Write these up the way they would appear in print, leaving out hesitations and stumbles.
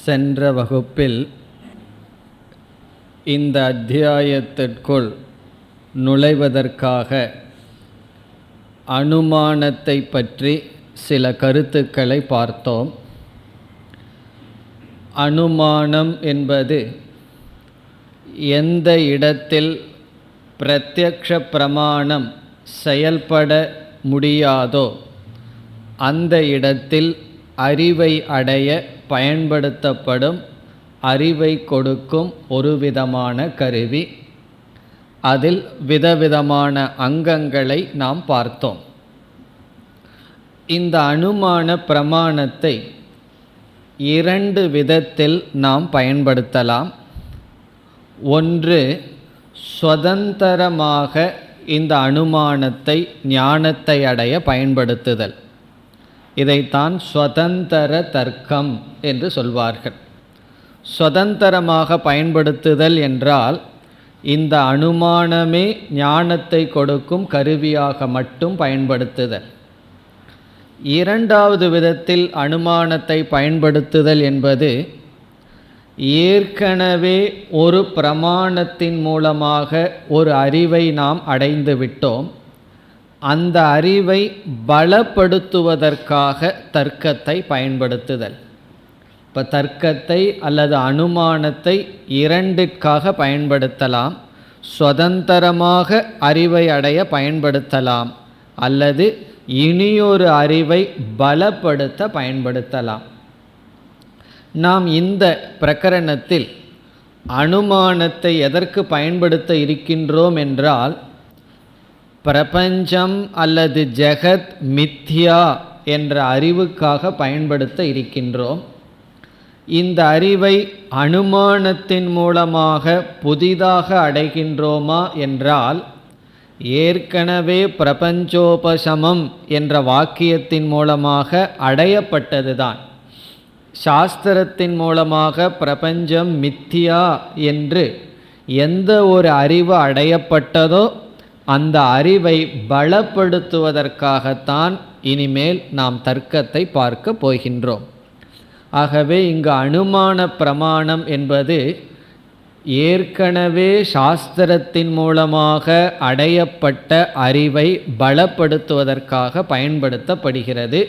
சென்ற வகுப்பில் இந்த அத்தியாயத்திற்குள் நுழைவதற்காக அனுமானத்தை பற்றி சில கருத்துக்களை பார்த்தோம். அனுமானம் என்பது எந்த இடத்தில் பிரத்யக்ஷ பிரமாணம் செயல்பட முடியாதோ அந்த இடத்தில் அறிவை அடைய பயன்படுத்தப்படும் அறிவை கொடுக்கும் ஒரு விதமான கருவி. அதில் விதவிதமான அங்கங்களை நாம் பார்த்தோம். இந்த அனுமான பிரமாணத்தை இரண்டு விதத்தில் நாம் பயன்படுத்தலாம். ஒன்று, சுதந்திரமாக இந்த அனுமானத்தை ஞானத்தை அடைய பயன்படுத்துதல். இதைத்தான் சுதந்திர தர்க்கம் என்று சொல்வார்கள். சுதந்திரமாக பயன்படுத்துதல் என்றால் இந்த அனுமானமே ஞானத்தை கொடுக்கும் கருவியாக மட்டும் பயன்படுத்துதல். இரண்டாவது விதத்தில் அனுமானத்தை பயன்படுத்துதல் என்பது ஏற்கனவே ஒரு பிரமாணத்தின் மூலமாக ஒரு அறிவை நாம் அடைந்து விட்டோம். அந்த அறிவை பலப்படுத்துவதற்காக தர்க்கத்தை பயன்படுத்துதல். இப்போ தர்க்கத்தை அல்லது அனுமானத்தை இரண்டிற்காக பயன்படுத்தலாம். சுதந்திரமாக அறிவை அடைய பயன்படுத்தலாம், அல்லது இனியொரு அறிவை பலப்படுத்த பயன்படுத்தலாம். நாம் இந்த பிரகரணத்தில் அனுமானத்தை எதற்கு பயன்படுத்த இருக்கின்றோம் என்றால், பிரபஞ்சம் அல்லது ஜெகத் மித்யா என்ற அறிவுக்காக பயன்படுத்த இருக்கின்றோம். இந்த அறிவை அனுமானத்தின் மூலமாக புதிதாக அடைகின்றோமா என்றால், ஏற்கனவே பிரபஞ்சோபசமம் என்ற வாக்கியத்தின் மூலமாக அடையப்பட்டதுதான். சாஸ்திரத்தின் மூலமாக பிரபஞ்சம் மித்யா என்று எந்த ஒரு அறிவு அடையப்பட்டதோ அந்த அறிவை பலப்படுத்துவதற்காகத்தான் இனிமேல் நாம் தர்க்கத்தை பார்க்க போகின்றோம். ஆகவே இங்கு அனுமான பிரமாணம் என்பது ஏற்கனவே சாஸ்திரத்தின் மூலமாக அடையப்பட்ட அறிவை பலப்படுத்துவதற்காக பயன்படுத்தப்படுகிறது.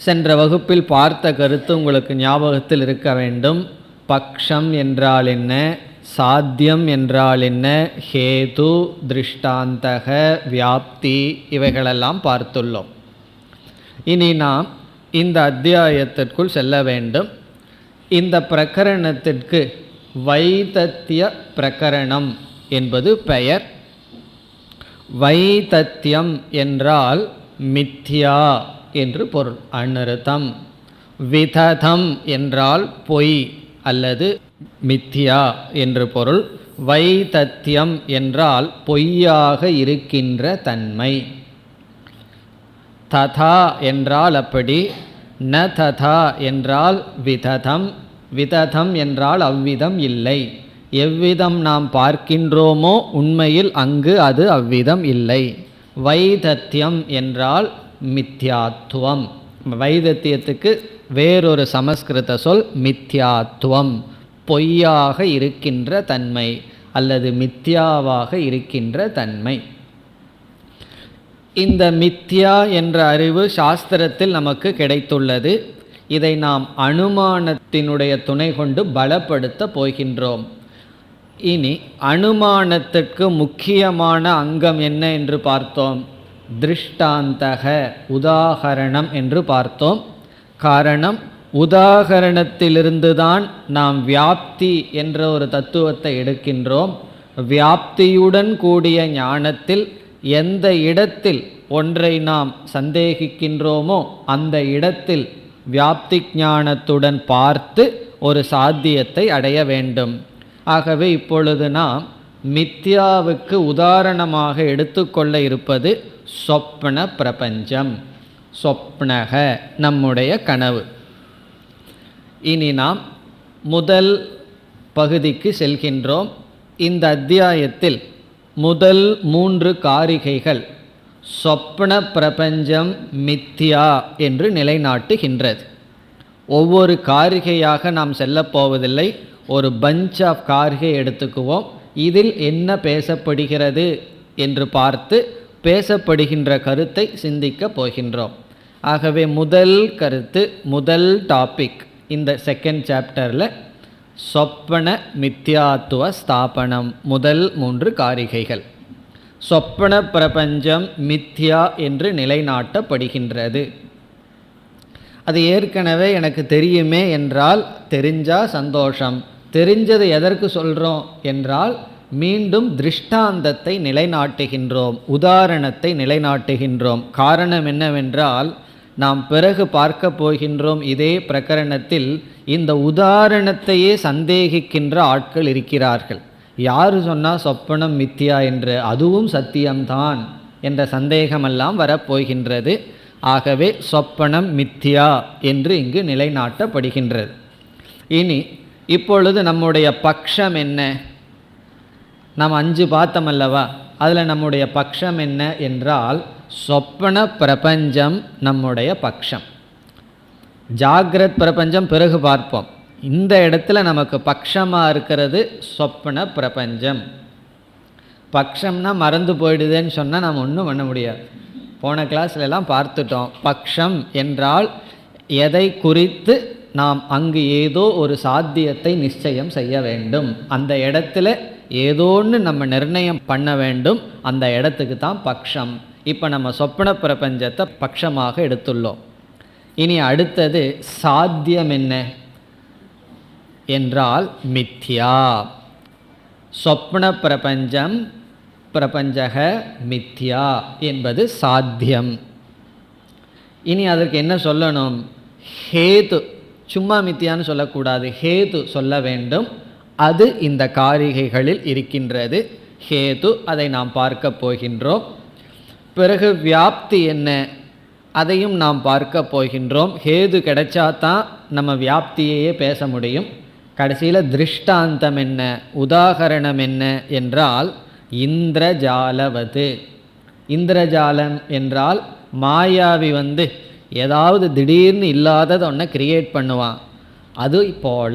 சென்ற வகுப்பில் பார்த்த கருத்து உங்களுக்கு ஞாபகத்தில் இருக்க வேண்டும். பக்ஷம் என்றால் என்ன, சாத்தியம் என்றால் என்ன, ஹேது, திருஷ்டாந்தக, வியாப்தி, இவைகளெல்லாம் பார்த்துள்ளோம். இனி நாம் இந்த அத்தியாயத்திற்குள் செல்ல வேண்டும். இந்த பிரகரணத்திற்கு வைதத்திய பிரகரணம் என்பது பெயர். வைதத்தியம் என்றால் மித்யா என்று பொருள், அனர்த்தம். விததம் என்றால் பொய் அல்லது மித்யா என்று பொருள். வைதத்தியம் என்றால் பொய்யாக இருக்கின்ற தன்மை. ததா என்றால் அப்படி, ந ததா என்றால் விததம். விததம் என்றால் அவ்விதம் இல்லை. எவ்விதம் நாம் பார்க்கின்றோமோ உண்மையில் அங்கு அது அவ்விதம் இல்லை. வைதத்தியம் என்றால் மித்யாத்துவம். வைதத்தியத்துக்கு வேறொரு சமஸ்கிருத சொல் மித்யாத்துவம், பொய்யாக இருக்கின்ற தன்மை அல்லது மித்யாவாக இருக்கின்ற தன்மை. இந்த மித்யா என்ற அறிவு சாஸ்திரத்தில் நமக்கு கிடைத்துள்ளது. இதை நாம் அனுமானத்தினுடைய துணை கொண்டு பலப்படுத்த போகின்றோம். இனி அனுமானத்திற்கு முக்கியமான அங்கம் என்ன என்று பார்த்தோம். திருஷ்டாந்தக, உதாகரணம் என்று பார்த்தோம். காரணம், உதாகரணத்திலிருந்துதான் நாம் வியாப்தி என்ற ஒரு தத்துவத்தை எடுக்கின்றோம். வியாப்தியுடன் கூடிய ஞானத்தில் எந்த இடத்தில் ஒன்றை நாம் சந்தேகிக்கின்றோமோ அந்த இடத்தில் வியாப்தி ஞானத்துடன் பார்த்து ஒரு சாத்தியத்தை அடைய வேண்டும். ஆகவே இப்பொழுது நாம் மித்யாவுக்கு உதாரணமாக எடுத்துக்கொள்ள இருப்பது சொப்ன பிரபஞ்சம். சொப்னக நம்முடைய கனவு. இனி நாம் முதல் பகுதிக்கு செல்கின்றோம். இந்த அத்தியாயத்தில் முதல் 3 காரிகைகள் சொப்ன பிரபஞ்சம் மித்யா என்று நிலைநாட்டுகின்றது. ஒவ்வொரு காரிகையாக நாம் செல்லப் போவதில்லை. ஒரு பஞ்ச் ஆஃப் காரிகை எடுத்துக்குவோம். இதில் என்ன பேசப்படுகிறது என்று பார்த்து பேசப்படுகின்ற கருத்தை சிந்திக்கப் போகின்றோம். ஆகவே முதல் கருத்து, முதல் டாபிக் இந்த செகண்ட் சாப்டரில் சொப்பன மித்யாத்துவ ஸ்தாபனம். முதல் 3 காரிகைகள். சொப்பன பிரபஞ்சம் மித்யா என்று நிலைநாட்டப்படுகின்றது. அது ஏற்கனவே எனக்கு தெரியுமே என்றால் தெரிஞ்சால் சந்தோஷம். தெரிஞ்சது எதற்கு சொல்கிறோம் என்றால் மீண்டும் திருஷ்டாந்தத்தை நிலைநாட்டுகின்றோம், உதாரணத்தை நிலைநாட்டுகின்றோம். காரணம் என்னவென்றால் நாம் பிறகு பார்க்க போகின்றோம் இதே பிரகரணத்தில் இந்த உதாரணத்தையே சந்தேகிக்கின்ற ஆட்கள் இருக்கிறார்கள். யார் சொன்னால் சொப்பனம் மித்யா என்று, அதுவும் சத்தியம்தான் என்ற சந்தேகமெல்லாம் வரப்போகின்றது. ஆகவே சொப்பனம் மித்யா என்று இங்கு நிலைநாட்டப்படுகின்றது. இனி இப்பொழுது நம்முடைய பக்ஷம் என்ன? நாம் 5 பார்த்தோம் அல்லவா? அதில் நம்முடைய பக்ஷம் என்ன என்றால் சொப்பன பிரபஞ்சம் நம்முடைய பக்ஷம். ஜாகிரத் பிரபஞ்சம் பிறகு பார்ப்போம். இந்த இடத்துல நமக்கு பக்ஷமாக இருக்கிறது சொப்பன பிரபஞ்சம். பக்ஷம்னா மறந்து போயிடுதுன்னு சொன்னால் நாம் ஒன்றும் பண்ண முடியாது. போன கிளாஸ்லாம் பார்த்துட்டோம். பக்ஷம் என்றால் எதை குறித்து நாம் அங்கு ஏதோ ஒரு சாத்தியத்தை நிச்சயம் செய்ய வேண்டும். அந்த இடத்துல ஏதோன்னு நம்ம நிர்ணயம் பண்ண வேண்டும். அந்த இடத்துக்கு தான் பக்ஷம். இப்போ நம்ம சொப்பன பிரபஞ்சத்தை பக்ஷமாக எடுத்துள்ளோம். இனி அடுத்தது சாத்தியம் என்ன என்றால் மித்யா. சொப்ன பிரபஞ்சம் பிரபஞ்சக மித்யா என்பது சாத்தியம். இனி அதற்கு என்ன சொல்லணும்? ஹேது. சும்மா மித்யான்னு சொல்லக்கூடாது, ஹேது சொல்ல வேண்டும். அது இந்த காரிகைகளில் இருக்கின்றது. ஹேது அதை நாம் பார்க்க போகின்றோம். பிறகு வியாப்தி என்ன, அதையும் நாம் பார்க்க போகின்றோம். ஹேது கிடைச்சாதான் நம்ம வியாப்தியையே பேச முடியும். கடைசியில் திருஷ்டாந்தம் என்ன, உதாகரணம் என்ன என்றால் இந்திரஜாலவது. இந்திரஜாலம் என்றால் மாயாவி ஏதாவது திடீர்னு இல்லாததை ஒன்று கிரியேட் பண்ணுவான். அது போல,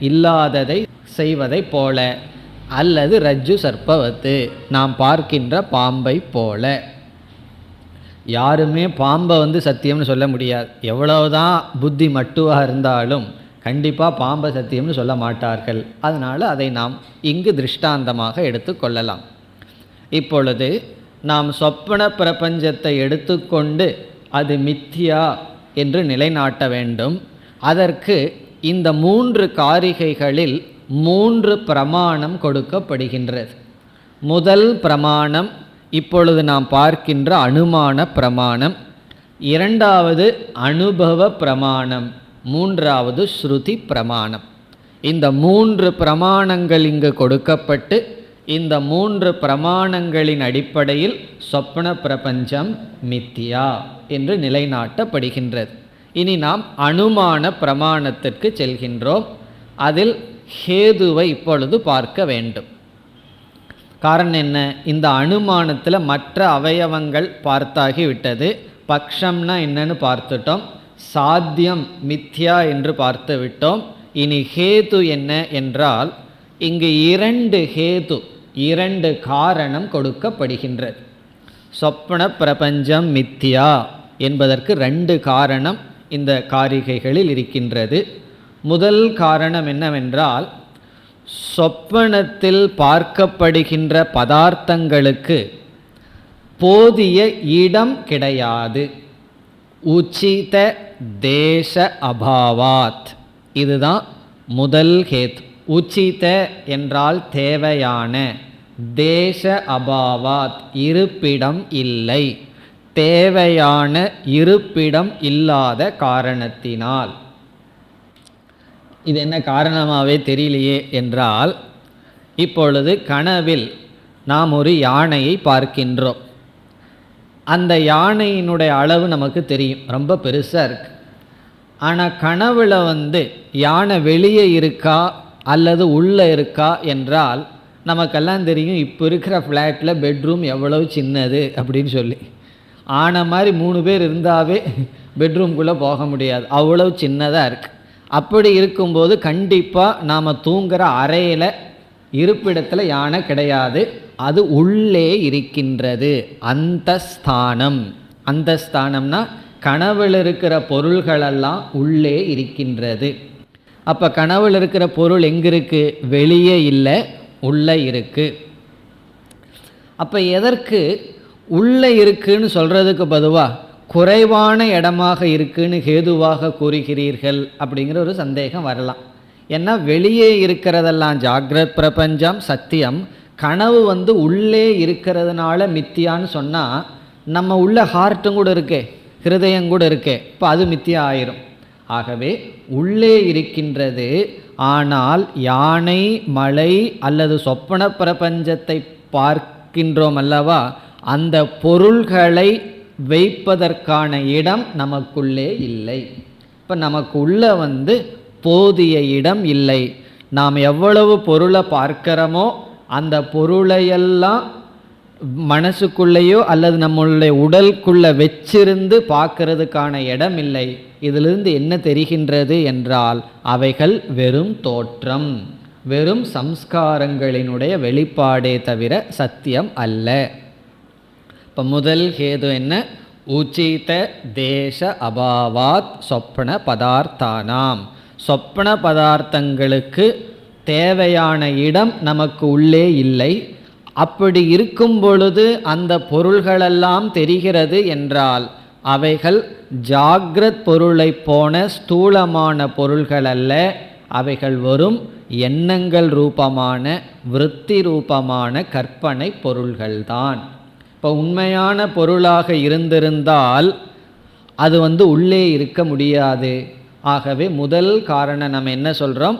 இல்லாததை செய்வதை போல, அல்லது ரஜ்ஜு சர்ப்பவத்து நாம் பார்க்கின்ற பாம்பை போல. யாருமே பாம்பை சத்தியம்னு சொல்ல முடியாது. எவ்வளவுதான் புத்தி மட்டுவாக இருந்தாலும் கண்டிப்பாக பாம்பை சத்தியம்னு சொல்ல மாட்டார்கள். அதனால் அதை நாம் இங்கு திருஷ்டாந்தமாக எடுத்துக்கொள்ளலாம். இப்பொழுது நாம் சொப்பன பிரபஞ்சத்தை எடுத்துக்கொண்டு அது மித்யா என்று நிலைநாட்ட வேண்டும். அதற்கு இந்த 3 காரிகைகளில் 3 பிரமாணம் கொடுக்கப்படுகின்றது. முதல் பிரமாணம் இப்பொழுது நாம் பார்க்கின்ற அனுமான பிரமாணம், இரண்டாவது அனுபவ பிரமாணம், மூன்றாவது ஸ்ருதி பிரமாணம். இந்த 3 பிரமாணங்கள் இங்கு கொடுக்கப்பட்டு இந்த 3 பிரமாணங்களின் அடிப்படையில் சொப்பன பிரபஞ்சம் மித்யா என்று நிலைநாட்டப்படுகின்றது. இனி நாம் அனுமான பிரமாணத்திற்கு செல்கின்றோம். அதில் ஹேதுவை இப்பொழுது பார்க்க வேண்டும். காரணம் என்ன? இந்த அனுமானத்தில் மற்ற அவயவங்கள் பார்த்தாகிவிட்டது. பக்ஷம்னா என்னன்னு பார்த்துட்டோம், சாத்தியம் மித்யா என்று பார்த்து விட்டோம். இனி ஹேது என்ன என்றால் இங்கு 2 ஹேது, 2 காரணம் கொடுக்கப்படுகின்றது. சொப்பன பிரபஞ்சம் மித்யா என்பதற்கு 2 காரணம் இந்த காரிகைகளில் இருக்கின்றது. முதல் காரணம் என்னவென்றால் சொப்பனத்தில் பார்க்கப்படுகின்ற பதார்த்தங்களுக்கு போதிய இடம் கிடையாது. உச்சித தேச அபாவாத். இதுதான் முதல் ஹேத். உச்சித என்றால் தேவையான, தேச அபாவாத் இருப்பிடம் இல்லை, தேவையான இருப்பிடம் இல்லாத காரணத்தினால். இது என்ன காரணமாகவே தெரியலையே என்றால், இப்பொழுது கனவில் நாம் ஒரு யானையை பார்க்கின்றோம். அந்த யானையினுடைய அளவு நமக்கு தெரியும், ரொம்ப பெருசாக இருக்கு. ஆனால் கனவில் யானை வெளியே இருக்கா அல்லது உள்ளே இருக்கா என்றால் நமக்கெல்லாம் தெரியும். இப்போ இருக்கிற ஃப்ளாட்டில் பெட்ரூம் எவ்வளவு சின்னது அப்படின்னு சொல்லி, ஆன மாதிரி 3 பேர் இருந்தாவே பெட்ரூம்குள்ளே போக முடியாது, அவ்வளவு சின்னதாக இருக்குது. அப்படி இருக்கும்போது கண்டிப்பாக நாம் தூங்குகிற அறையில் இருப்பிடத்தில் யானை கிடையாது, அது உள்ளே இருக்கின்றது. அந்தஸ்தானம், அந்தஸ்தானம்னா கனவில் இருக்கிற பொருள்களெல்லாம் உள்ளே இருக்கின்றது. அப்போ கனவில் இருக்கிற பொருள் எங்கே இருக்குது? வெளியே இல்லை, உள்ளே இருக்குது. அப்போ எதற்கு உள்ளே இருக்குன்னு சொல்கிறதுக்கு பதுவாக குறைவான இடமாக இருக்குன்னு ஹேதுவாக கூறுகிறீர்கள் அப்படிங்கிற ஒரு சந்தேகம் வரலாம். ஏன்னா வெளியே இருக்கிறதெல்லாம் ஜாகிரத் பிரபஞ்சம் சத்தியம், கனவு உள்ளே இருக்கிறதுனால மித்தியான்னு சொன்னால் நம்ம உள்ள ஹார்ட்டும் கூட இருக்கே, ஹிருதயம் கூட இருக்கே, இப்போ அது மித்தியா ஆயிரும். ஆகவே உள்ளே இருக்கின்றது. ஆனால் யானை, மலை அல்லது சொப்பன பிரபஞ்சத்தை பார்க்கின்றோம் அல்லவா, அந்த பொருள்களை வைப்பதற்கான இடம் நமக்குள்ளே இல்லை. இப்போ நமக்கு உள்ள போதிய இடம் இல்லை. நாம் எவ்வளவு பொருளை பார்க்கிறோமோ அந்த பொருளையெல்லாம் மனசுக்குள்ளேயோ அல்லது நம்மளுடைய உடலுக்குள்ளே வச்சிருந்து பார்க்கறதுக்கான இடம் இல்லை. இதிலிருந்து என்ன தெரிகின்றது என்றால் அவைகள் வெறும் தோற்றம், வெறும் சம்ஸ்காரங்களினுடைய வெளிப்பாடே தவிர சத்தியம் அல்ல. இப்போ முதல் ஹேது என்ன? உச்சித தேச அபாவாத் சொப்பன பதார்த்தானாம். சொப்பன பதார்த்தங்களுக்கு தேவையான இடம் நமக்கு உள்ளே இல்லை. அப்படி இருக்கும் பொழுது அந்த பொருள்களெல்லாம் தெரிகிறது என்றால் அவைகள் ஜாகிரத் பொருளை போன ஸ்தூலமான பொருள்கள் அல்ல, அவைகள் வரும் எண்ணங்கள் ரூபமான விருத்தி ரூபமான கற்பனை பொருள்கள்தான். இப்போ உண்மையான பொருளாக இருந்திருந்தால் அது உள்ளே இருக்க முடியாது. ஆகவே முதல் காரணம் நம்ம என்ன சொல்கிறோம்?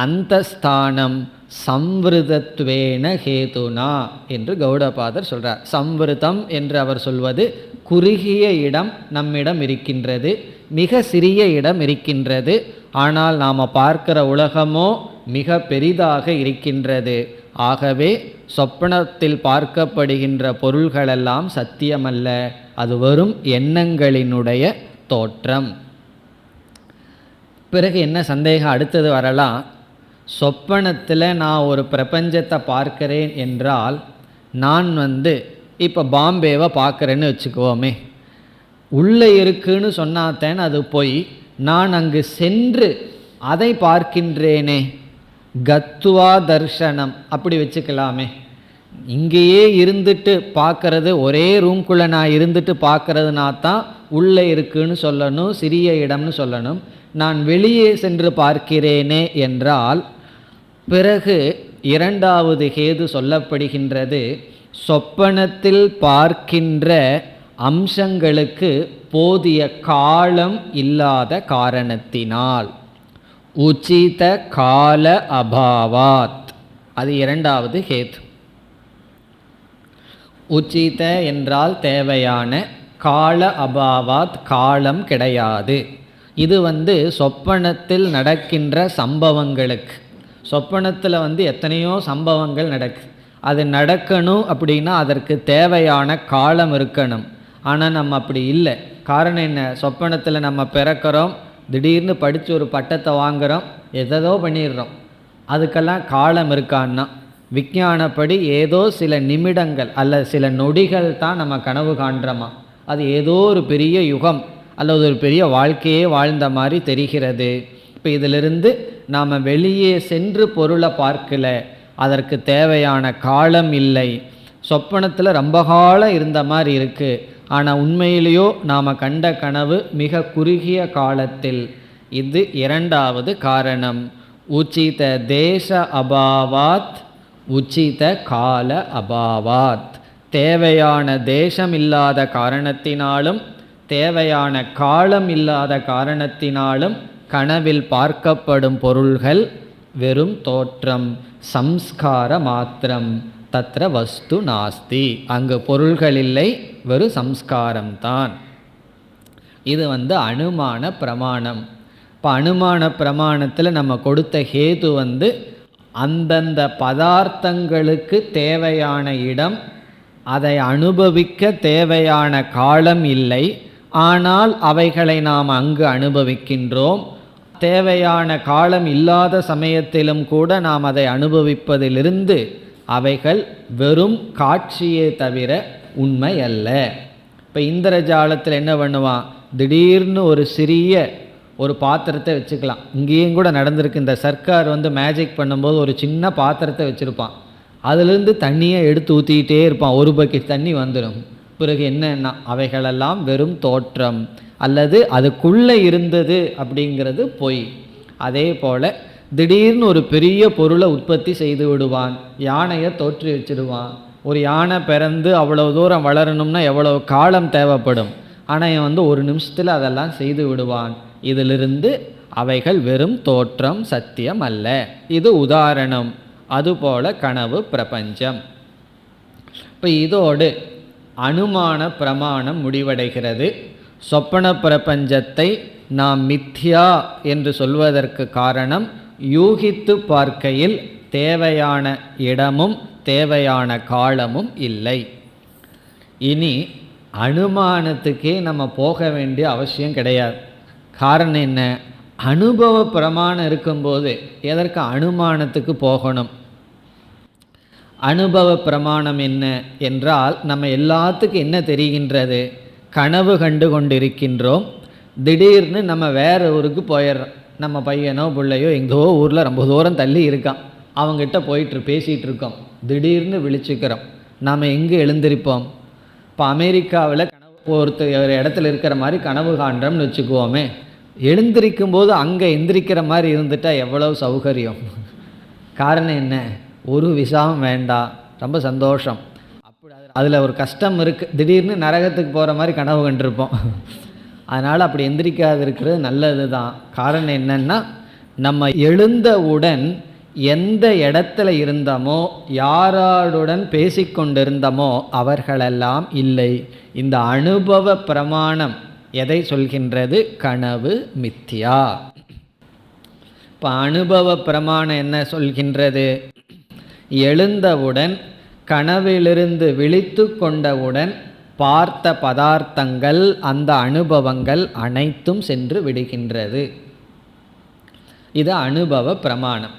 அந்தஸ்தானம் சம்விருதத்வேன ஹேதுனா என்று கௌடபாதர் சொல்கிறார். சம்விருதம் என்று அவர் சொல்வது குறுகிய இடம் நம்மிடம் இருக்கின்றது, மிக சிறிய இடம் இருக்கின்றது. ஆனால் நாம் பார்க்கிற உலகமோ மிக பெரிதாக இருக்கின்றது. ஆகவே சொப்பனத்தில் பார்க்கப்படுகின்ற பொருள்களெல்லாம் சத்தியமல்ல, அது வரும் எண்ணங்களினுடைய தோற்றம். பிறகு என்ன சந்தேகம் அடுத்தது வரலாம். சொப்பனத்தில் நான் ஒரு பிரபஞ்சத்தை பார்க்கிறேன் என்றால் நான் இப்போ பாம்பேவை பார்க்குறேன்னு வச்சுக்குவோமே, உள்ளே இருக்குன்னு சொன்னாத்தேன் அது போய் நான் அங்கு சென்று அதை பார்க்கின்றேனே, கத்துவா தர்ஷனம் அப்படி வச்சுக்கலாமே. இங்கேயே இருந்துட்டு பார்க்கறது, ஒரே ரூம்குள்ளே நான் இருந்துட்டு பார்க்கறதுனா தான் உள்ளே இருக்குன்னு சொல்லணும், சிறிய இடம்னு சொல்லணும். நான் வெளியே சென்று பார்க்கிறேனே என்றால் பிறகு இரண்டாவது ஹேது சொல்லப்படுகின்றது. சொப்பனத்தில் பார்க்கின்ற அம்சங்களுக்கு போதிய காலம் இல்லாத காரணத்தினால், உச்சித கால அபாவாத், அது இரண்டாவது ஹேது. உச்சித என்றால் தேவையான, கால அபாவாத் காலம் கிடையாது. இது சொப்பனத்தில் நடக்கின்ற சம்பவங்களுக்கு, சொப்பனத்தில் எத்தனையோ சம்பவங்கள் நடக்குது, அது நடக்கணும் அப்படின்னா அதற்கு தேவையான காலம் இருக்கணும். ஆனால் நம்ம அப்படி இல்லை. காரணம் என்ன? சொப்பனத்தில் நம்ம பிறக்கிறோம், திடீர்னு படித்து ஒரு பட்டத்தை வாங்குகிறோம், எதோ பண்ணிடுறோம். அதுக்கெல்லாம் காலம் இருக்கான்னா விஞ்ஞானப்படி ஏதோ சில நிமிடங்கள் அல்லது சில நொடிகள் தான் நம்ம கனவு காண்றோமா, அது ஏதோ ஒரு பெரிய யுகம் அல்லது ஒரு பெரிய வாழ்க்கையே வாழ்ந்த மாதிரி தெரிகிறது. இப்போ இதிலிருந்து நாம் வெளியே சென்று பொருளை பார்க்கல, அதற்கு தேவையான காலம் இல்லை. சொப்பனத்தில் ரொம்ப காலம் இருந்த மாதிரி இருக்குது, ஆனால் உண்மையிலேயோ நாம் கண்ட கனவு மிக குறுகிய காலத்தில். இது இரண்டாவது காரணம். உச்சித தேச அபாவாத் உச்சித கால அபாவாத், தேவையான தேசம் இல்லாத காரணத்தினாலும் தேவையான காலம் இல்லாத காரணத்தினாலும் கனவில் பார்க்கப்படும் பொருள்கள் வெறும் தோற்றம், சம்ஸ்கார மாத்திரம். தத்ர வஸ்து நாஸ்தி, அங்கு பொருள்கள் இல்லை, வெறும் சம்ஸ்காரம்தான். இது அனுமான பிரமாணம். இப்போ அனுமான பிரமாணத்தில் நம்ம கொடுத்த ஹேது அந்தந்த பதார்த்தங்களுக்கு தேவையான இடம், அதை அனுபவிக்க தேவையான காலம் இல்லை, ஆனால் அவைகளை நாம் அங்கு அனுபவிக்கின்றோம். தேவையான காலம் இல்லாத சமயத்திலும் கூட நாம் அதை அனுபவிப்பதிலிருந்து அவைகள் வெறும் காட்சியே தவிர உண்மை அல்ல. இப்போ இந்திரஜாலத்தில் என்ன பண்ணுவான், திடீர்னு ஒரு சிறிய ஒரு பாத்திரத்தை வச்சுக்கலாம். இங்கேயும் கூட நடந்திருக்கு, இந்த சர்க்கார் மேஜிக் பண்ணும்போது ஒரு சின்ன பாத்திரத்தை வச்சுருப்பான், அதுலேருந்து தண்ணியை எடுத்து ஊற்றிக்கிட்டே இருப்பான், ஒரு பக்கெட் தண்ணி வந்துடும். பிறகு என்னன்னா அவைகளெல்லாம் வெறும் தோற்றம் அல்லது அதுக்குள்ளே இருந்தது அப்படிங்கிறது பொய். அதே போல் திடீர்னு ஒரு பெரிய பொருளை உற்பத்தி செய்து விடுவான், யானையை தோற்றி வச்சிடுவான். ஒரு யானை பிறந்து அவ்வளோ தூரம் வளரணும்னா எவ்வளோ காலம் தேவைப்படும், ஆனால் ஒரு நிமிஷத்தில் அதெல்லாம் செய்து விடுவான். இதிலிருந்து அவைகள் வெறும் தோற்றம், சத்தியம் அல்ல. இது உதாரணம். அதுபோல கனவு பிரபஞ்சம். இப்போ இதோடு அனுமான பிரமாணம் முடிவடைகிறது. சொப்பன பிரபஞ்சத்தை நாம் மித்யா என்று சொல்வதற்கு காரணம், யூகித்து பார்க்கையில் தேவையான இடமும் தேவையான காலமும் இல்லை. இனி அனுமானத்துக்கே நம்ம போக வேண்டிய அவசியம் கிடையாது. காரணம் என்ன, அனுபவ பிரமாணம் இருக்கும்போது எதற்கு அனுமானத்துக்கு போகணும்? அனுபவ பிரமாணம் என்ன என்றால், நம்ம எல்லாத்துக்கும் என்ன தெரிகின்றது, கனவு கண்டு கொண்டிருக்கின்றோம், திடீர்னு நம்ம வேற ஊருக்கு போயிடுறோம். நம்ம பையனோ பிள்ளையோ எங்கோ ஊரில் ரொம்ப தூரம் தள்ளி இருக்கான், அவங்ககிட்ட போயிட்டு பேசிகிட்டு இருக்கோம், திடீர்னு விழிச்சுக்கிறோம். நாம் எங்கே எழுந்திருப்போம்? இப்போ அமெரிக்காவில் ஒரு இடத்துல இருக்கிற மாதிரி கனவு காண்றோம்னு வச்சுக்குவோமே, எழுந்திருக்கும் போது அங்கே எந்திரிக்கிற மாதிரி இருந்துட்டால் எவ்வளவு சௌகரியம். காரணம் என்ன, ஒரு விசாவும் வேண்டாம், ரொம்ப சந்தோஷம். அப்படி அதில் ஒரு கஷ்டம் இருக்குது, திடீர்னு நரகத்துக்கு போகிற மாதிரி கனவு கண்டிருப்போம். அதனால் அப்படி எந்திரிக்காது இருக்கிறது நல்லது தான். காரணம் என்னென்னா, நம்ம எழுந்தவுடன் எந்த இடத்துல இருந்தோமோ, யாராருடன் பேசிக்கொண்டிருந்தோமோ அவர்களெல்லாம் இல்லை. இந்த அனுபவ பிரமாணம் எதை சொல்கின்றது? கனவு மித்யா. இப்போ அனுபவ பிரமாணம் என்ன சொல்கின்றது? எழுந்தவுடன், கனவிலிருந்து விழித்து கொண்டவுடன் பார்த்த பதார்த்தங்கள், அந்த அனுபவங்கள் அனைத்தும் சென்று விடுகின்றது. இது அனுபவ பிரமாணம்.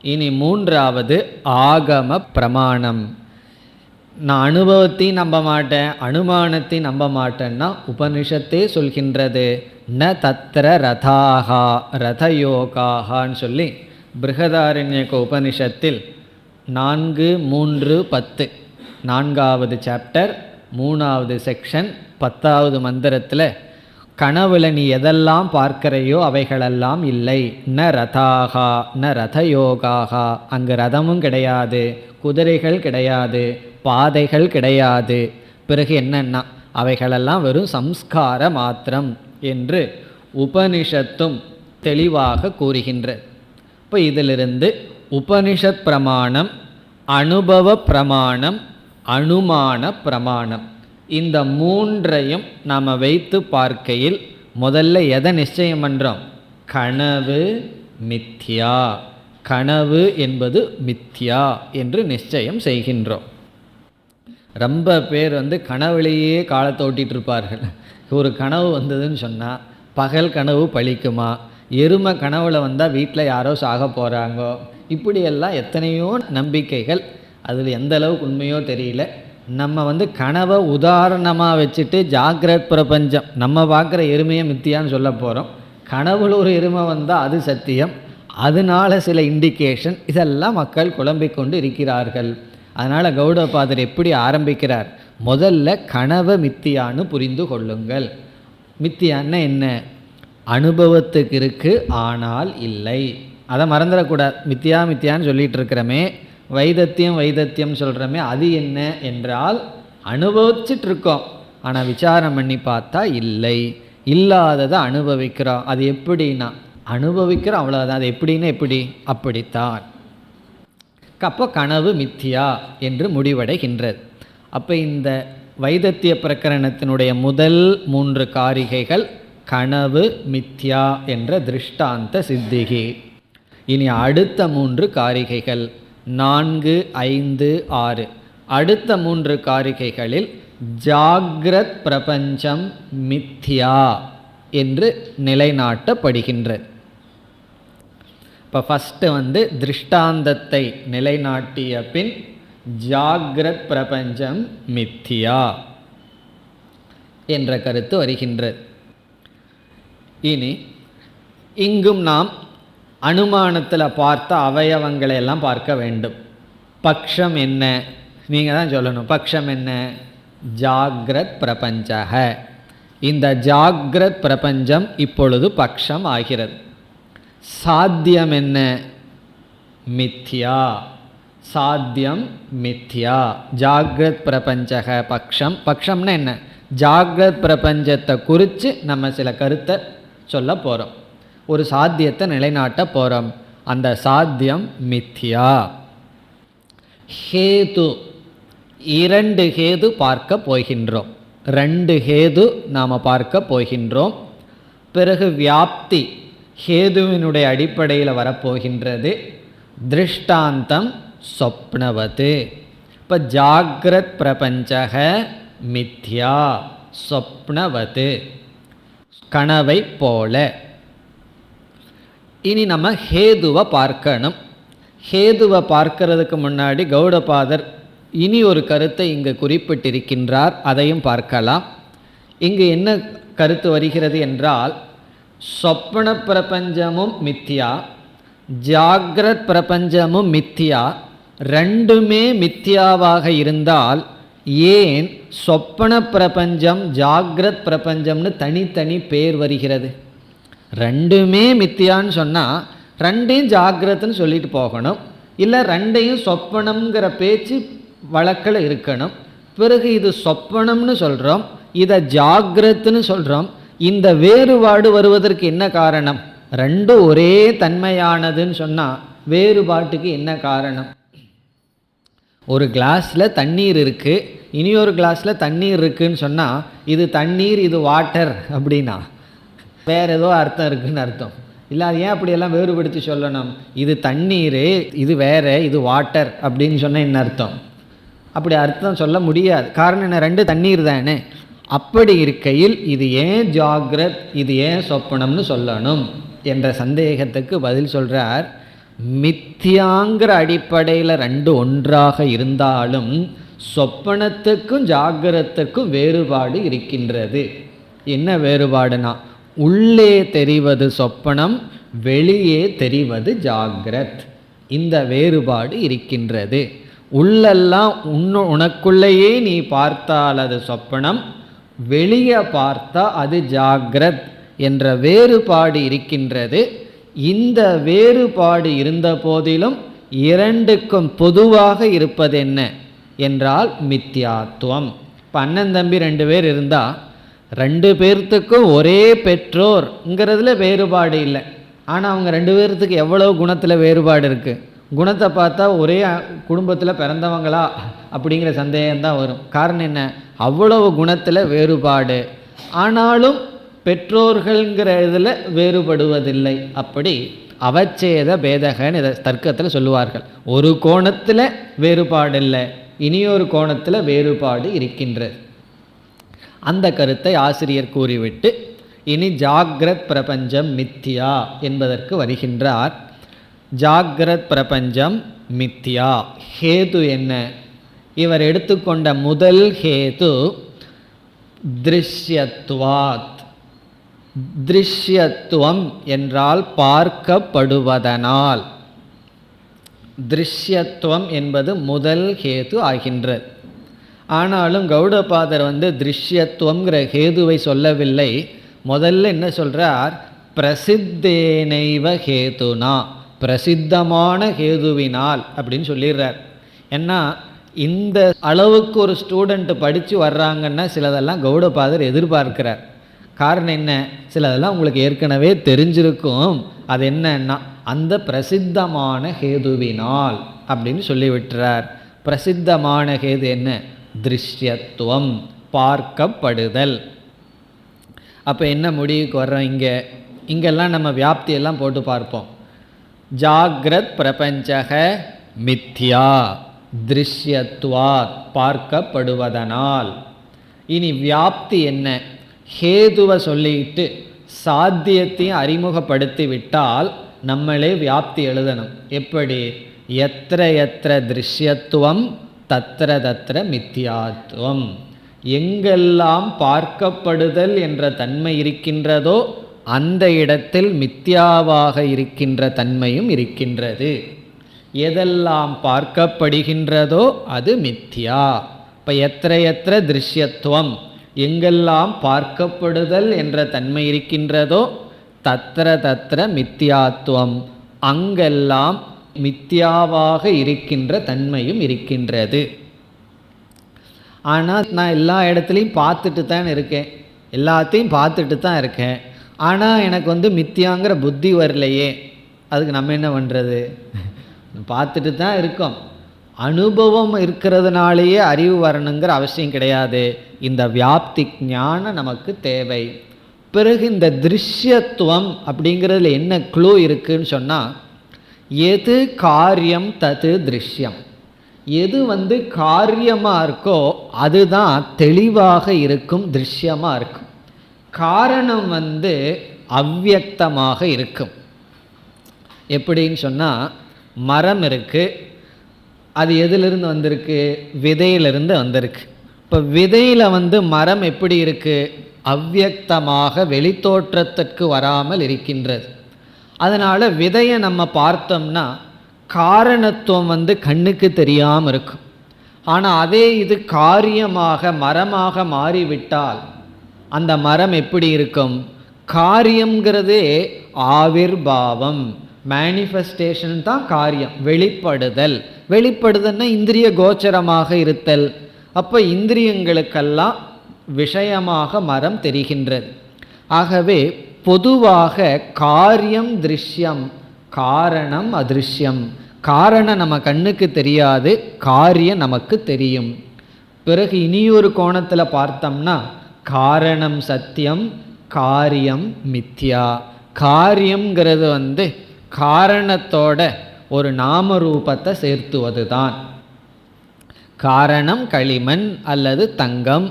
இனி மூன்றாவது ஆகம பிரமாணம். நான் அனுபவத்தையும் நம்ப மாட்டேன், அனுமானத்தையும் நம்ப மாட்டேன்னா உபனிஷத்தே சொல்கின்றது, ந தத்ர ரதாகா ரதயோகான்னு சொல்லி பிருகதாரண்யக உபனிஷத்தில் 4:3-10 4வது சாப்டர் 3வது செக்ஷன் 10வது மந்திரத்தில், கனவுல நீ எதெல்லாம் பார்க்கிறையோ அவைகளெல்லாம் இல்லை. ந ரதாகா ந ரதயோகாகா, அங்கு ரதமும் கிடையாது, குதிரைகள் கிடையாது, பாதைகள் கிடையாது. பிறகு என்னன்னா அவைகளெல்லாம் வெறும் சம்ஸ்கார மாத்திரம் என்று உபனிஷத்தும் தெளிவாக கூறுகின்றது. இப்போ இதிலிருந்து உபனிஷத் பிரமாணம், அனுபவ பிரமாணம், அனுமான பிரமாணம், இந்த மூன்றையும் நாம் வைத்து பார்க்கையில் முதல்ல எதை நிச்சயம் பண்ணுறோம்? கனவு மித்யா, கனவு என்பது மித்யா என்று நிச்சயம் செய்கின்றோம். ரொம்ப பேர் கனவுலேயே காலத்தை ஓட்டிகிட்டு இருப்பார்கள். ஒரு கனவு வந்ததுன்னு சொன்னால் பகல் கனவு பழிக்குமா, எருமை கனவுல வந்தால் வீட்டில் யாரோ சாக போகிறாங்கோ, இப்படியெல்லாம் எத்தனையோ நம்பிக்கைகள். அதில் எந்த அளவுக்கு உண்மையோ தெரியல. நம்ம கனவை உதாரணமாக வச்சுட்டு ஜாகிரத் பிரபஞ்சம், நம்ம பார்க்குற எருமையை மித்தியான்னு சொல்ல போகிறோம். கனவுல ஒரு எருமை வந்தால் அது சத்தியம், அதனால் சில இண்டிகேஷன், இதெல்லாம் மக்கள் குழம்பிக்கொண்டு இருக்கிறார்கள். அதனால் கௌடபாதர் எப்படி ஆரம்பிக்கிறார்? முதல்ல கனவை மித்தியான்னு புரிந்து கொள்ளுங்கள். மித்தியான்னா என்ன? அனுபவத்துக்கு இருக்குது ஆனால் இல்லை, அதை மறந்துடக்கூடாது. மித்தியா மித்தியான்னு சொல்லிகிட்டு இருக்கிறோமே, வைதத்தியம் வைதத்தியம் சொல்கிறோமே, அது என்ன என்றால் அனுபவிச்சிட்ருக்கோம், ஆனால் விசாரம் பண்ணி பார்த்தா இல்லை, இல்லாததை அனுபவிக்கிறோம். அது எப்படின்னா அனுபவிக்கிறோம், அவ்வளோதான். அது எப்படின்னு எப்படி? அப்படித்தான். அப்போ கனவு மித்தியா என்று முடிவடைகின்றது. அப்போ இந்த வைதத்திய பிரகரணத்தினுடைய முதல் 3 காரிகைகள் கனவு மித்யா என்ற திருஷ்டாந்த சித்திகி. இனி அடுத்த 3 காரிகைகள் 4, 5, 6. அடுத்த 3 காரிகைகளில் ஜாக்ரத் பிரபஞ்சம் மித்யா என்று நிலைநாட்டப்படுகின்றது. இப்போ ஃபஸ்ட்டு திருஷ்டாந்தத்தை நிலைநாட்டிய பின் ஜாக்ரத் பிரபஞ்சம் மித்யா என்ற கருத்து வருகின்றது. இனி இங்கும் நாம் அனுமானத்தில் பார்த்த அவயவங்களை எல்லாம் பார்க்க வேண்டும். பக்ஷம் என்ன? நீங்கள் தான் சொல்லணும். பக்ஷம் என்ன? ஜாக்ரத் பிரபஞ்சக. இந்த ஜாக்ரத் பிரபஞ்சம் இப்பொழுது பக்ஷம் ஆகிறது. சாத்தியம் என்ன? மித்யா. சாத்தியம் மித்யா. ஜாக்ரத் பிரபஞ்சக பக்ஷம். பக்ஷம்னா என்ன? ஜாக்ரத் பிரபஞ்சத்தை குறித்து நம்ம சில கருத்தை சொல்ல போகிறோம், ஒரு சாத்தியத்தை நிலைநாட்ட போகிறோம். அந்த சாத்தியம் மித்யா. ஹேது, 2 ஹேது பார்க்க போகின்றோம். 2 ஹேது நாம் பார்க்க போகின்றோம். பிறகு வியாப்தி ஹேதுவினுடைய அடிப்படையில் வரப்போகின்றது. திருஷ்டாந்தம் சொப்னவது. இப்போ ஜாக்ரத் பிரபஞ்சக மித்யா சொப்னவது, கனவை போல. இனி நம்ம ஹேதுவை பார்க்கணும். ஹேதுவை பார்க்கறதுக்கு முன்னாடி கௌடபாதர் இனி ஒரு கருத்தை இங்கு குறிப்பிட்டிருக்கின்றார், அதையும் பார்க்கலாம். இங்கு என்ன கருத்து வருகிறது என்றால், சொப்பன பிரபஞ்சமும் மித்யா, ஜாக்ரத் பிரபஞ்சமும் மித்யா, ரெண்டுமே மித்யாவாக இருந்தால் ஏன் சொப்பன பிரபஞ்சம் ஜாக்ரத் பிரபஞ்சம்னு தனித்தனி பேர் வருகிறது? ரெண்டுமே மித்தியான்னு சொன்னால் ரெண்டையும் ஜாகிரத்துன்னு சொல்லிட்டு போகணும், இல்லை ரெண்டையும் சொப்பனம்ங்கிற பேச்சு வழக்கில் இருக்கணும். பிறகு இது சொப்பனம்னு சொல்கிறோம், இதை ஜாகிரத்துன்னு சொல்கிறோம். இந்த வேறுபாடு வருவதற்கு என்ன காரணம்? ரெண்டும் ஒரே தன்மையானதுன்னு சொன்னால் வேறுபாட்டுக்கு என்ன காரணம்? ஒரு கிளாஸில் தண்ணீர் இருக்குது, இனி ஒரு கிளாஸில் தண்ணீர் இருக்குதுன்னு சொன்னால் இது தண்ணீர் இது வாட்டர் அப்படின்னா வேறு ஏதோ அர்த்தம் இருக்குதுன்னு அர்த்தம் இல்லை. அது ஏன் அப்படியெல்லாம் வேறுபடுத்தி சொல்லணும்? இது தண்ணீர், இது வேறு, இது வாட்டர் அப்படின்னு சொன்னால் என்ன அர்த்தம்? அப்படி அர்த்தம் சொல்ல முடியாது. காரணம் என்ன? ரெண்டு தண்ணீர் தானே. அப்படி இருக்கையில் இது ஏன் ஜாகிரத், இது ஏன் சொப்பனம்னு சொல்லணும் என்ற சந்தேகத்துக்கு பதில் சொல்கிறார். மித்தியாங்கிற அடிப்படையில் ரெண்டு ஒன்றாக இருந்தாலும் சொப்பனத்துக்கும் ஜாகிரத்துக்கும் வேறுபாடு இருக்கின்றது. என்ன வேறுபாடுனா, உள்ளே தெரிவது சொப்பனம், வெளியே தெரிவது ஜாகிரத். இந்த வேறுபாடு இருக்கின்றது. உள்ளெல்லாம் உனக்குள்ளேயே நீ பார்த்தால் அது சொப்பனம், வெளியே பார்த்தா அது ஜாகிரத் என்ற வேறுபாடு இருக்கின்றது. இந்த வேறுபாடு இருந்த போதிலும் இரண்டுக்கும் பொதுவாக இருப்பது என்ன என்றால் மித்யாத்துவம். இப்போ அண்ணன் தம்பி 2 பேர் இருந்தால் 2 பேர்த்துக்கும் ஒரே பெற்றோர்ங்கிறதுல வேறுபாடு இல்லை. ஆனால் அவங்க 2 பேர்த்துக்கு எவ்வளோ குணத்தில் வேறுபாடு இருக்குது. குணத்தை பார்த்தா ஒரே குடும்பத்தில் பிறந்தவங்களா அப்படிங்கிற சந்தேகம்தான் வரும். காரணம் என்ன? அவ்வளவு குணத்தில் வேறுபாடு. ஆனாலும் பெற்றோர்கள்ங்கிற இதில் வேறுபடுவதில்லை. அப்படி அவச்சேத பேதகன்னு இதை தர்க்கத்தில் சொல்லுவார்கள். ஒரு கோணத்தில் வேறுபாடு இல்லை, இனியொரு கோணத்தில் வேறுபாடு இருக்கின்றது. அந்த கருத்தை ஆசிரியர் கூறிவிட்டு இனி ஜாகிரத் பிரபஞ்சம் மித்யா என்பதற்கு வருகின்றார். ஜாகிரத் பிரபஞ்சம் மித்யா. ஹேது என்ன? இவர் எடுத்துக்கொண்ட முதல் ஹேது திருஷ்யத்வாத். திருஷ்யத்துவம் என்றால் பார்க்கப்படுவதனால். திருஷ்யத்துவம் என்பது முதல் ஹேது ஆகின்றது. ஆனாலும் கௌடபாதர் திருஷ்யத்துவங்கிற ஹேதுவை சொல்லவில்லை. முதல்ல என்ன சொல்கிறார்? பிரசித்தேனைவ ஹேதுனா, பிரசித்தமான ஹேதுவினால் அப்படின்னு சொல்லிடுறார். ஏன்னா இந்த அளவுக்கு ஒரு ஸ்டூடெண்ட்டு படித்து வர்றாங்கன்னா சிலதெல்லாம் கௌடபாதர் எதிர்பார்க்கிறார். காரணம் என்ன? சிலதெல்லாம் உங்களுக்கு ஏற்கனவே தெரிஞ்சிருக்கும். அது என்னன்னா அந்த பிரசித்தமான ஹேதுவினால் அப்படின்னு சொல்லிவிட்டுறார். பிரசித்தமான ஹேது என்ன? திருஷ்யத்துவம், பார்க்கப்படுதல். அப்போ என்ன முடிவுக்கு வர்றோம்? இங்கெல்லாம் நம்ம வியாப்தியெல்லாம் போட்டு பார்ப்போம். ஜாகிரத் பிரபஞ்சக மித்யா திருஷ்யத்வாத், பார்க்கப்படுவதனால். இனி வியாப்தி என்ன? ஹேதுவை சொல்லிட்டு சாத்தியத்தையும் அறிமுகப்படுத்தி விட்டால் நம்மளே வியாப்தி எழுதணும். எப்படி? எத்திர எத்திர திருஷ்யத்துவம் தத்திர தத்திர மித்யாத்துவம். எங்கெல்லாம் பார்க்கப்படுதல் என்ற தன்மை இருக்கின்றதோ அந்த இடத்தில் மித்யாவாக இருக்கின்ற தன்மையும் இருக்கின்றது. எதெல்லாம் பார்க்கப்படுகின்றதோ அது மித்யா. இப்போ எத்திர எத்திர திருஷ்யத்துவம், எங்கெல்லாம் பார்க்கப்படுதல் என்ற தன்மை இருக்கின்றதோ தத்திர தத்திர மித்யாத்துவம், அங்கெல்லாம் மித்யாவாக இருக்கின்ற தன்மையும் இருக்கின்றது. ஆனால் நான் எல்லா இடத்துலையும் பார்த்துட்டு தான் இருக்கேன், எல்லாத்தையும் பார்த்துட்டு தான் இருக்கேன், ஆனால் எனக்கு மித்யாங்கிற புத்தி வரலையே. அதுக்கு நம்ம என்ன பண்ணுறது? பார்த்துட்டு தான் இருக்கோம். அனுபவம் இருக்கிறதுனாலேயே அறிவு வரணுங்கிற அவசியம் கிடையாது. இந்த வியாப்தி ஞானம் நமக்கு தேவை. பிறகு இந்த திருஷ்யத்துவம் அப்படிங்கிறதுல என்ன க்ளூ இருக்குன்னு சொன்னால், எது காரியம் தது திருஷ்யம். எது காரியமாக இருக்கோ அதுதான் தெளிவாக இருக்கும், திருஷ்யமாக இருக்கும். காரணம் அவ்யக்தமாக இருக்கும். எப்படின்னு சொன்னால், மரம் இருக்குது, அது எதிலிருந்து வந்திருக்கு? விதையிலிருந்து வந்திருக்கு. இப்போ விதையில் மரம் எப்படி இருக்குது? அவ்யக்தமாக வெளித்தோற்றத்திற்கு வராமல் இருக்கின்றது. அதனால் விதையை நம்ம பார்த்தோம்னா காரணத்துவம் கண்ணுக்கு தெரியாமல் இருக்கும். ஆனால் அதே இது காரியமாக மரமாக மாறிவிட்டால் அந்த மரம் எப்படி இருக்கும்? காரியங்கிறதே ஆவிர்பாவம், மேனிஃபெஸ்டேஷன் தான் காரியம், வெளிப்படுதல். வெளிப்படுதல்னா இந்திரிய கோச்சரமாக இருத்தல். அப்போ இந்திரியங்களுக்கெல்லாம் விஷயமாக மரம் தெரிகின்றது. ஆகவே பொதுவாக காரியம் திருஷ்யம், காரணம் அதிருஷ்யம். காரணம் நம்ம கண்ணுக்கு தெரியாது, காரியம் நமக்கு தெரியும். பிறகு இனியொரு கோணத்தில் பார்த்தோம்னா காரணம் சத்தியம், காரியம் மித்யா. காரியங்கிறது காரணத்தோட ஒரு நாம ரூபத்தை சேர்த்துவது தான். காரணம் களிமண் அல்லது தங்கம்,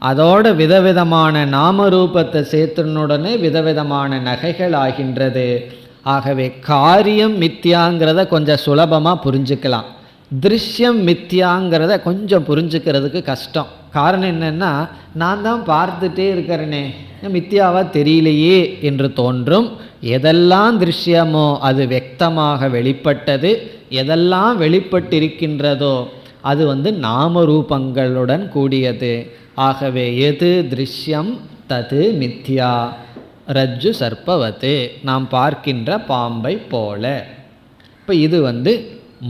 அதோட விதவிதமான நாம ரூபத்தை சேர்த்துனுடனே விதவிதமான நகைகள் ஆகின்றது. ஆகவே காரியம் மித்யாங்கிறத கொஞ்சம் சுலபமாக புரிஞ்சுக்கலாம். திருஷ்யம் மித்யாங்கிறத கொஞ்சம் புரிஞ்சுக்கிறதுக்கு கஷ்டம். காரணம் என்னென்னா, நான் தான் பார்த்துட்டே இருக்கிறேனே, மித்யாவாக தெரியலையே என்று தோன்றும். எதெல்லாம் திருஷ்யமோ அது வெக்தமாக வெளிப்பட்டது, எதெல்லாம் வெளிப்பட்டிருக்கின்றதோ அது நாம ரூபங்களுடன் கூடியது. ஆகவே எது திருஷ்யம் தது மித்யா. ரஜ்ஜு சர்ப்பவத்து, நாம் பார்க்கின்ற பாம்பை போல. இப்போ இது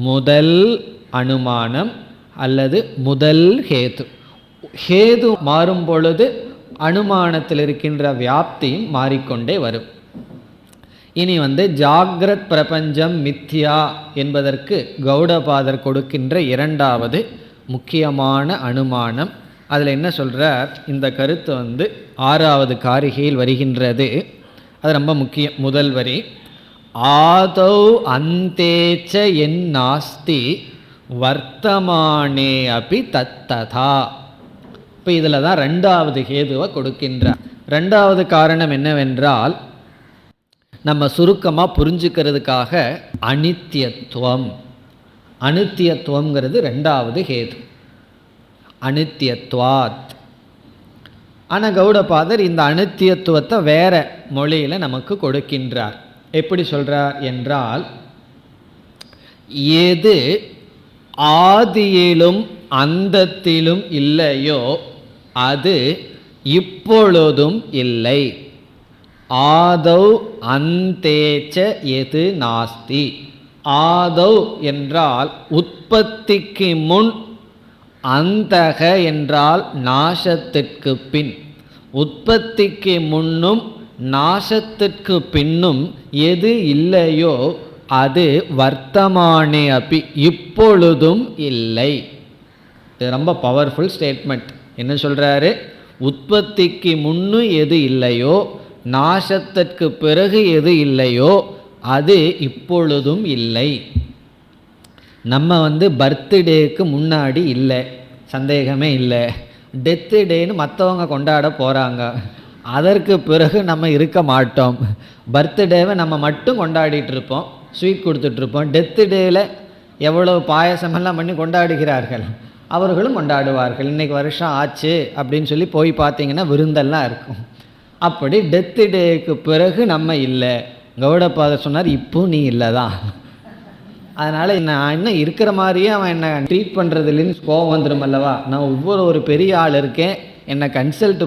முதல் அனுமானம் அல்லது முதல் ஹேது. ஹேது மாறும் பொழுது அனுமானத்தில் இருக்கின்ற வியாப்தியும் மாறிக்கொண்டே வரும். இனி ஜாகிரத் பிரபஞ்சம் மித்யா என்பதற்கு கௌடபாதர் கொடுக்கின்ற இரண்டாவது முக்கியமான அனுமானம். அதில் என்ன சொல்கிறார்? இந்த கருத்து ஆறாவது காரிகையில் வருகின்றது. அது ரொம்ப முக்கியம். முதல் வரி, ஆதௌ அந்தேச்ச என் நாஸ்தி வர்த்தமானே அபி தத்ததா. இப்போ இதில் தான் ரெண்டாவது ஹேதுவை கொடுக்கின்றார். ரெண்டாவது காரணம் என்னவென்றால், நம்ம சுருக்கமாக புரிஞ்சுக்கிறதுக்காக அனித்தியத்துவம். அனித்தியத்துவங்கிறது ரெண்டாவது ஹேது, அனித்தியத்வாத். ஆனால் கௌடபாதர் இந்த அனித்தியத்துவத்தை வேற மொழியில் நமக்கு கொடுக்கின்றார். எப்படி சொல்கிறார் என்றால், எது ஆதியிலும் அந்தத்திலும் இல்லையோ அது இப்பொழுதும் இல்லை. ஆதௌ அந்தேச்ச எது நாஸ்தி. ஆதௌ என்றால் உற்பத்திக்கு முன், அந்தக என்றால் நாசத்திற்கு பின். உற்பத்திக்கு முன்னும் நாசத்திற்கு பின்னும் எது இல்லையோ அது வர்த்தமானே அப்பி இப்பொழுதும் இல்லை. இது ரொம்ப பவர்ஃபுல் ஸ்டேட்மெண்ட். என்ன சொல்கிறாரு? உற்பத்திக்கு முன்னு எது இல்லையோ, நாசத்திற்கு பிறகு எது இல்லையோ அது இப்பொழுதும் இல்லை. நம்ம பர்த்டேக்கு முன்னாடி இல்லை, சந்தேகமே இல்லை. டெத்து டேன்னு மற்றவங்க கொண்டாட போகிறாங்க, அதற்கு பிறகு நம்ம இருக்க மாட்டோம். பர்த்டேவை நம்ம மட்டும் கொண்டாடிட்டு இருப்போம், ஸ்வீட் கொடுத்துட்ருப்போம். டெத்து டேயில் எவ்வளோ பாயசமெல்லாம் பண்ணி கொண்டாடுகிறார்கள், அவர்களும் கொண்டாடுவார்கள். இன்றைக்கி வருஷம் ஆச்சு அப்படின்னு சொல்லி போய் பார்த்தீங்கன்னா விருந்தெல்லாம் இருக்கும். அப்படி டெத்து டேக்கு பிறகு நம்ம இல்லை. கௌடபாதர் சொன்னார், இப்போ நீ இல்லை தான். அதனால் நான் இன்னும் இருக்கிற மாதிரியே அவன் என்னை ட்ரீட் பண்ணுறது இல்லைன்னு கோவம் வந்துடும் அல்லவா. நான் ஒரு பெரிய ஆள் இருக்கேன், என்னை கன்சல்ட்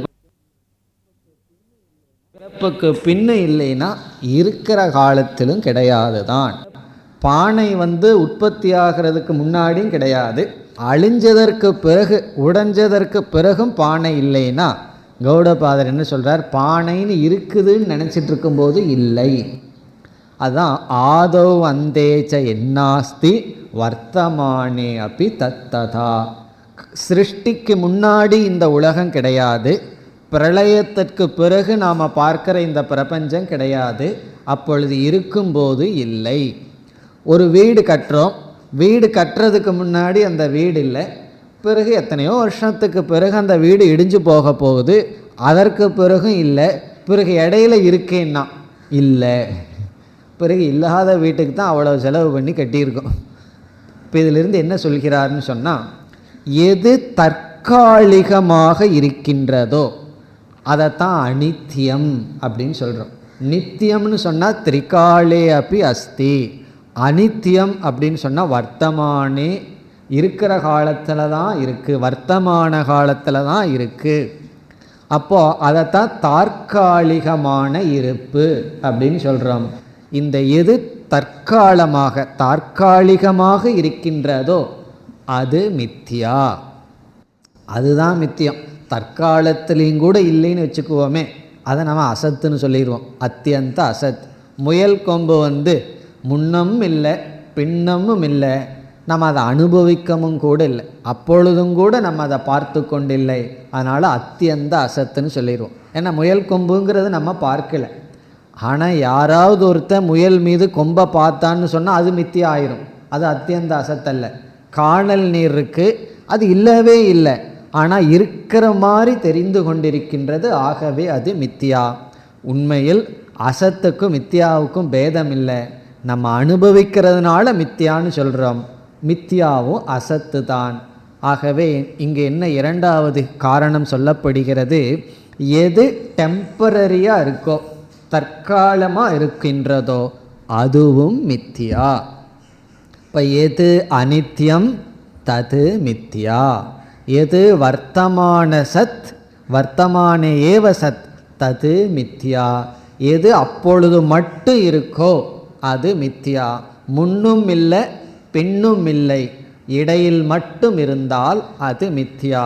பிறப்புக்கு பின்னு இல்லைன்னா இருக்கிற காலத்திலும் கிடையாது தான். பானை உற்பத்தி ஆகிறதுக்கு முன்னாடியும் கிடையாது, அழிஞ்சதற்கு பிறகு உடைஞ்சதற்கு பிறகும் பானை இல்லைன்னா கௌடபாதர் என்ன சொல்கிறார், பானைன்னு இருக்குதுன்னு நினச்சிட்டு இருக்கும்போது இல்லை. அதுதான் ஆதோ அந்தேச்ச என்னாஸ்தி வர்த்தமானே அப்படி தத்ததா. சிருஷ்டிக்கு முன்னாடி இந்த உலகம் கிடையாது, பிரளயத்திற்கு பிறகு நாம் பார்க்குற இந்த பிரபஞ்சம் கிடையாது, அப்பொழுது இருக்கும்போது இல்லை. ஒரு வீடு கட்டுறோம், வீடு கட்டுறதுக்கு முன்னாடி அந்த வீடு இல்லை, பிறகு எத்தனையோ வருஷத்துக்கு பிறகு அந்த வீடு இடிஞ்சு போக போகுது, அதற்கு பிறகும் இல்லை, பிறகு இடையில இருக்கேன்னா இல்லை. பிறகு இல்லாத வீட்டுக்கு தான் அவ்வளோ செலவு பண்ணி கட்டியிருக்கோம். இப்போ இதிலிருந்து என்ன சொல்கிறார்னு சொன்னால், எது தற்காலிகமாக இருக்கின்றதோ அதைத்தான் அனித்தியம் அப்படின்னு சொல்கிறோம். நித்தியம்னு சொன்னால் திரிகாலே அப்படி அஸ்தி, அனித்தியம் அப்படின்னு சொன்னால் வர்த்தமானே, இருக்கிற காலத்தில் தான் இருக்குது, வர்த்தமான காலத்தில் தான் இருக்குது. அப்போது அதைத்தான் தற்காலிகமான இருப்பு அப்படின்னு சொல்கிறோம். இந்த எது தற்காலிகமாக இருக்கின்றதோ அது மித்தியா, அதுதான் மித்தியம். தற்காலத்திலையும் கூட இல்லைன்னு வச்சுக்குவோமே, அதை நம்ம அசத்துன்னு சொல்லிடுவோம், அத்தியந்த அசத். முயல் கொம்பு முன்னும் இல்லை பின்னமும் இல்லை, நம்ம அதை அனுபவிக்கவும் கூட இல்லை, அப்பொழுதும் கூட நம்ம அதை பார்த்து கொண்டில்லை, அதனால் அத்தியந்த அசத்துன்னு சொல்லிடுவோம். ஏன்னா முயல் கொம்புங்கிறது நம்ம பார்க்கலை. ஆனால் யாராவது ஒருத்தர் முயல் மீது கொம்பை பார்த்தான்னு சொன்னால் அது மித்தியா ஆயிரும், அது அத்தியந்த அசத்தல்ல. காணல் நீர் இருக்குது, அது இல்லவே இல்லை, ஆனால் இருக்கிற மாதிரி தெரிந்து கொண்டிருக்கின்றது, ஆகவே அது மித்தியா. உண்மையில் அசத்துக்கும் மித்தியாவுக்கும் பேதம் இல்லை, நம்ம அனுபவிக்கிறதுனால மித்தியான்னு சொல்கிறோம், மித்தியாவும் அசத்து தான். ஆகவே இங்கே என்ன இரண்டாவது காரணம் சொல்லப்படுகிறது, எது டெம்பரரியாக இருக்கோ தற்காலமாக இருக்கின்றதோ அதுவும் மித்தியா. இப்போ எது அனித்யம் தது மித்தியா, எது வர்த்தமான சத் வர்த்தமான ஏவ சத் தது மித்தியா, எது அப்பொழுது மட்டும் இருக்கோ அது மித்தியா. முன்னும் இல்லை பின்னும் இல்லை, இடையில் மட்டும் இருந்தால் அது மித்தியா.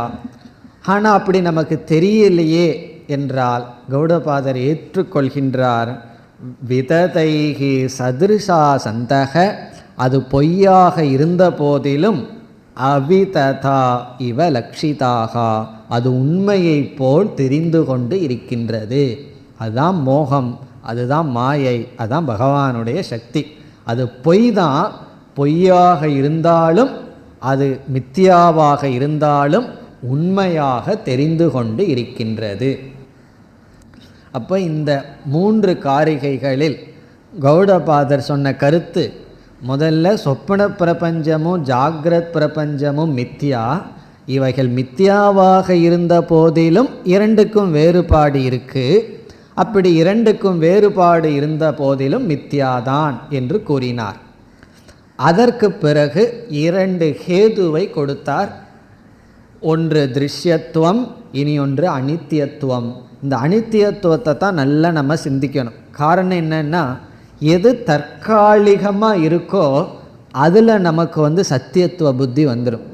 ஆனால் அப்படி நமக்கு தெரியலையே என்றால் கௌடபாதர் ஏற்றுக்கொள்கின்றார், விததைகி சதிருஷா சந்தக, அது பொய்யாக இருந்த போதிலும் அவிததா இவ லக்ஷிதாக, அது உண்மையை போல் தெரிந்து கொண்டு இருக்கின்றது. அதுதான் மோகம், அதுதான் மாயை, அதுதான் பகவானுடைய சக்தி. அது பொய் தான், பொய்யாக இருந்தாலும் அது மித்தியாவாக இருந்தாலும் உண்மையாக தெரிந்து கொண்டு இருக்கின்றது. அப்போ இந்த 3 காரிகைகளில் கௌடபாதர் சொன்ன கருத்து, முதல்ல சொப்பன பிரபஞ்சமும் ஜாகிரத் பிரபஞ்சமும் மித்தியா, இவைகள் மித்தியாவாக இருந்த போதிலும் இரண்டுக்கும் வேறுபாடு இருக்குது, அப்படி இரண்டுக்கும் வேறுபாடு இருந்த போதிலும் மித்தியாதான் என்று கூறினார். அதற்கு பிறகு 2 ஹேதுவை கொடுத்தார். ஒன்று திருஷ்யத்துவம், இனி ஒன்று அனித்தியத்துவம். இந்த அனித்தியத்துவத்தை தான் நல்லா நம்ம சிந்திக்கணும். காரணம் என்னன்னா, எது தற்காலிகமாக இருக்கோ அதில் நமக்கு சத்தியத்துவ புத்தி வந்துடும்.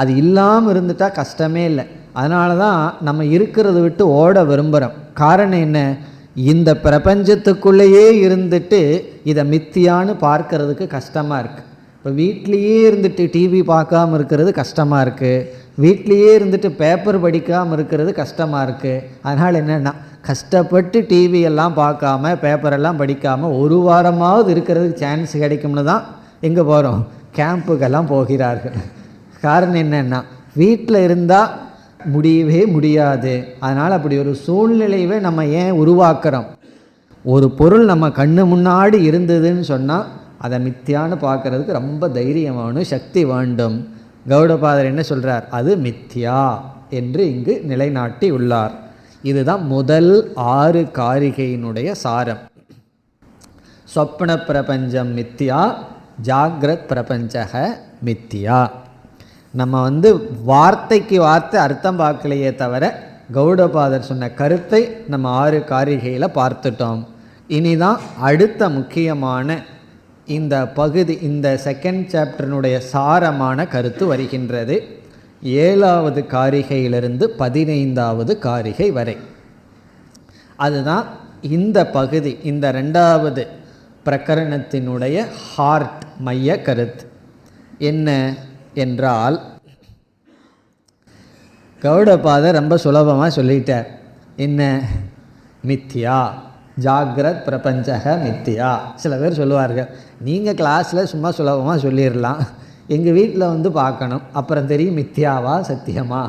அது இல்லாமல் இருந்துட்டால் கஷ்டமே இல்லை. அதனால தான் நம்ம இருக்கிறத விட்டு ஓட விரும்புகிறோம். காரணம் என்ன, இந்த பிரபஞ்சத்துக்குள்ளேயே இருந்துட்டு இதை மித்தியான்னு பார்க்கறதுக்கு கஷ்டமாக இருக்குது. இப்போ வீட்லேயே இருந்துட்டு டிவி பார்க்காம இருக்கிறது கஷ்டமாக இருக்குது, வீட்லேயே இருந்துட்டு பேப்பர் படிக்காமல் இருக்கிறது கஷ்டமாக இருக்குது. அதனால் என்னென்னா, கஷ்டப்பட்டு டிவியெல்லாம் பார்க்காம பேப்பரெல்லாம் படிக்காமல் ஒரு வாரமாவது இருக்கிறதுக்கு சான்ஸ் கிடைக்கும்னு தான் எங்கே போகிறோம், கேம்புக்கெல்லாம் போகிறார்கள். காரணம் என்னென்னா, வீட்டில் இருந்தால் முடியவே முடியாது. அதனால் அப்படி ஒரு சூழ்நிலையவே நம்ம ஏன் உருவாக்குறோம்? ஒரு பொருள் நம்ம கண்ணு முன்னாடி இருந்ததுன்னு சொன்னால் அதை மித்தியான்னு பார்க்கறதுக்கு ரொம்ப தைரியம் வேணும், சக்தி வேண்டும். கௌடபாதர் என்ன சொல்கிறார்? அது மித்யா என்று இங்கு நிலைநாட்டி உள்ளார். இதுதான் முதல் 6 காரிகையினுடைய சாரம். சொப்ன பிரபஞ்சம் மித்யா, ஜாகிரத் பிரபஞ்சக மித்யா. நம்ம வார்த்தைக்கு வார்த்தை அர்த்தம் பார்க்கலையே தவிர கௌடபாதர் சொன்ன கருத்தை நம்ம 6 காரிகையில் பார்த்துட்டோம். இனிதான் அடுத்த முக்கியமான இந்த பகுதி, இந்த செகண்ட் சாப்டர்னுடைய சாரமான கருத்து வருகின்றது. 7வது காரிகையிலிருந்து 15வது காரிகை வரை. அதுதான் இந்த பகுதி, இந்த 2வது பிரகரணத்தினுடைய ஹார்ட், மைய கருத்து என்ன என்றால், கௌடபாதர் ரொம்ப சுலபமாக சொல்லிட்டார். என்ன? மித்யா, ஜாகிரத் பிரபஞ்சக மித்யா. சில பேர் சொல்லுவார்கள், நீங்கள் கிளாஸில் சும்மா சுலபமாக சொல்லிடலாம், எங்கள் வீட்டில் பார்க்கணும், அப்புறம் தெரியும் மித்யாவா சத்தியமா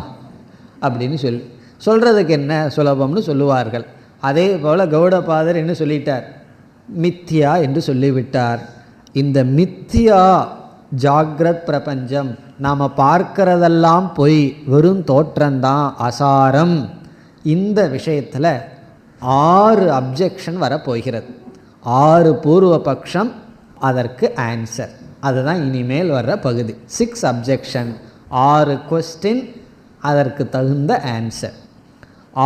அப்படின்னு சொல்கிறதுக்கு என்ன சுலபம்னு சொல்லுவார்கள். அதே போல் கௌடபாதர் என்ன சொல்லிட்டார்? மித்யா என்று சொல்லிவிட்டார். இந்த மித்யா ஜாகிரத் பிரபஞ்சம், நாம் பார்க்கிறதெல்லாம் பொய், வெறும் தோற்றம்தான், அசாரம். இந்த விஷயத்தில் 6 அப்ஜெக்ஷன் வரப்போகிறது. 6 பூர்வ பட்சம், அதற்கு ஆன்சர். அதுதான் இனிமேல் வர்ற பகுதி. 6 அப்ஜெக்ஷன், 6 கொஸ்டின், அதற்கு தகுந்த ஆன்சர்.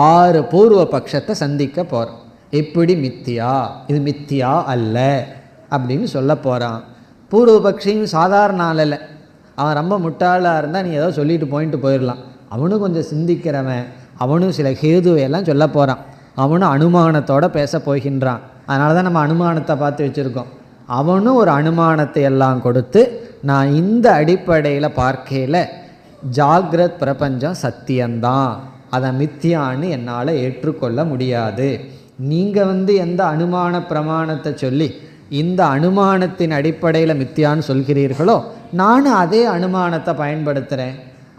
6 பூர்வ பட்சத்தை சந்திக்க போகிறோம். இப்படி மித்தியா, இது மித்தியா அல்ல அப்படின்னு சொல்ல போகிறான். பூர்வ பட்சியும் சாதாரண ஆள் இல்லை, அவன் ரொம்ப முட்டாளாக இருந்தால் நீ ஏதோ சொல்லிட்டு போயிடலாம். அவனும் கொஞ்சம் சிந்திக்கிறவன், அவனும் சில ஹேதுவையெல்லாம் சொல்ல போகிறான். அவனும் அனுமானத்தோடு பேச போகின்றான். அதனால தான் நம்ம அனுமானத்தை பார்த்து வச்சுருக்கோம். அவனும் ஒரு அனுமானத்தை எல்லாம் கொடுத்து, நான் இந்த அடிப்படையில் பார்க்கையில் ஜாகிரத் பிரபஞ்சம் சத்தியம்தான், அதை மித்தியான்னு என்னால் ஏற்றுக்கொள்ள முடியாது. நீங்கள் எந்த அனுமான பிரமாணத்தை சொல்லி இந்த அனுமானத்தின் அடிப்படையில் மித்தியான்னு சொல்கிறீர்களோ, நானும் அதே அனுமானத்தை பயன்படுத்துகிறேன்.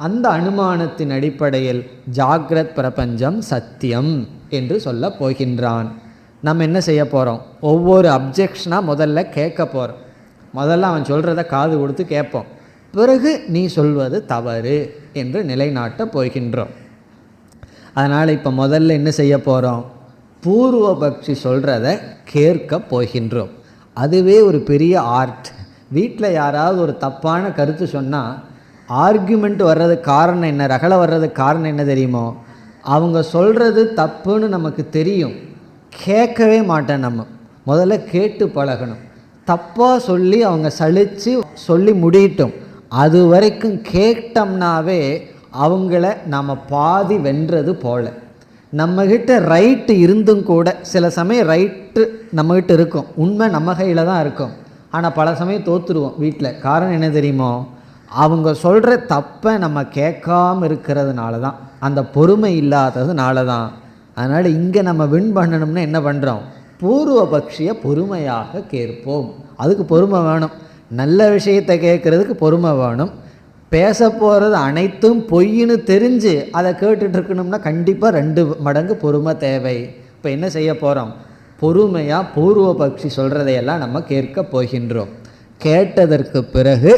அந்த அனுமானத்தின் அடிப்படையில் ஜாகிரத் பிரபஞ்சம் சத்தியம் என்று சொல்ல போகின்றான். நம்ம என்ன செய்ய போகிறோம்? ஒவ்வொரு அப்ஜெக்ஷனாக முதல்ல கேட்க போகிறோம். முதல்ல அவன் சொல்கிறத காது கொடுத்து கேட்போம். பிறகு நீ சொல்வது தவறு என்று நிலைநாட்ட போகின்றோம். அதனால் இப்போ முதல்ல என்ன செய்ய போகிறோம்? பூர்வபக்ஷி சொல்கிறத கேட்க போகின்றோம். அதுவே ஒரு பெரிய ஆர்ட். வீட்டில் யாராவது ஒரு தப்பான கருத்து சொன்னால் ஆர்கியூமெண்ட் வர்றதுக்கு காரணம் என்ன, ரகலை வர்றதுக்கு காரணம் என்ன தெரியுமோ? அவங்க சொல்கிறது தப்புன்னு நமக்கு தெரியும், கேட்கவே மாட்டேன். நம்ம முதல்ல கேட்டு பழகணும். தப்பாக சொல்லி அவங்க சலித்து சொல்லி முடியட்டும், அது வரைக்கும் கேட்டோம்னாவே அவங்கள நாம் பாதி வென்றது போல. நம்மக்கிட்ட ரைட்டு இருந்தும் கூட சில சமயம் ரைட்டு நம்மக்கிட்ட இருக்கும், உண்மை நம்ம கையில் தான் இருக்கும். ஆனால் பல சமயம் தோற்றுருவோம் வீட்டில். காரணம் என்ன தெரியுமோ? அவங்க சொல்கிற தப்பை நம்ம கேட்காமல் இருக்கிறதுனால தான், அந்த பொறுமை இல்லாததுனால தான். அதனால் இங்கே நம்ம வின் பண்ணணும்னா என்ன பண்ணுறோம்? பூர்வபக்ஷியை பொறுமையாக கேட்போம். அதுக்கு பொறுமை வேணும். நல்ல விஷயத்தை கேட்குறதுக்கு பொறுமை வேணும். பேச போகிறது அனைத்தும் பொய்ன்னு தெரிஞ்சு அதை கேட்டுட்ருக்கணும்னா கண்டிப்பாக 2 மடங்கு பொறுமை தேவை. இப்போ என்ன செய்ய போகிறோம்? பொறுமையாக பூர்வபக்ஷி சொல்கிறதையெல்லாம் நம்ம கேட்க போகின்றோம். கேட்டதற்கு பிறகு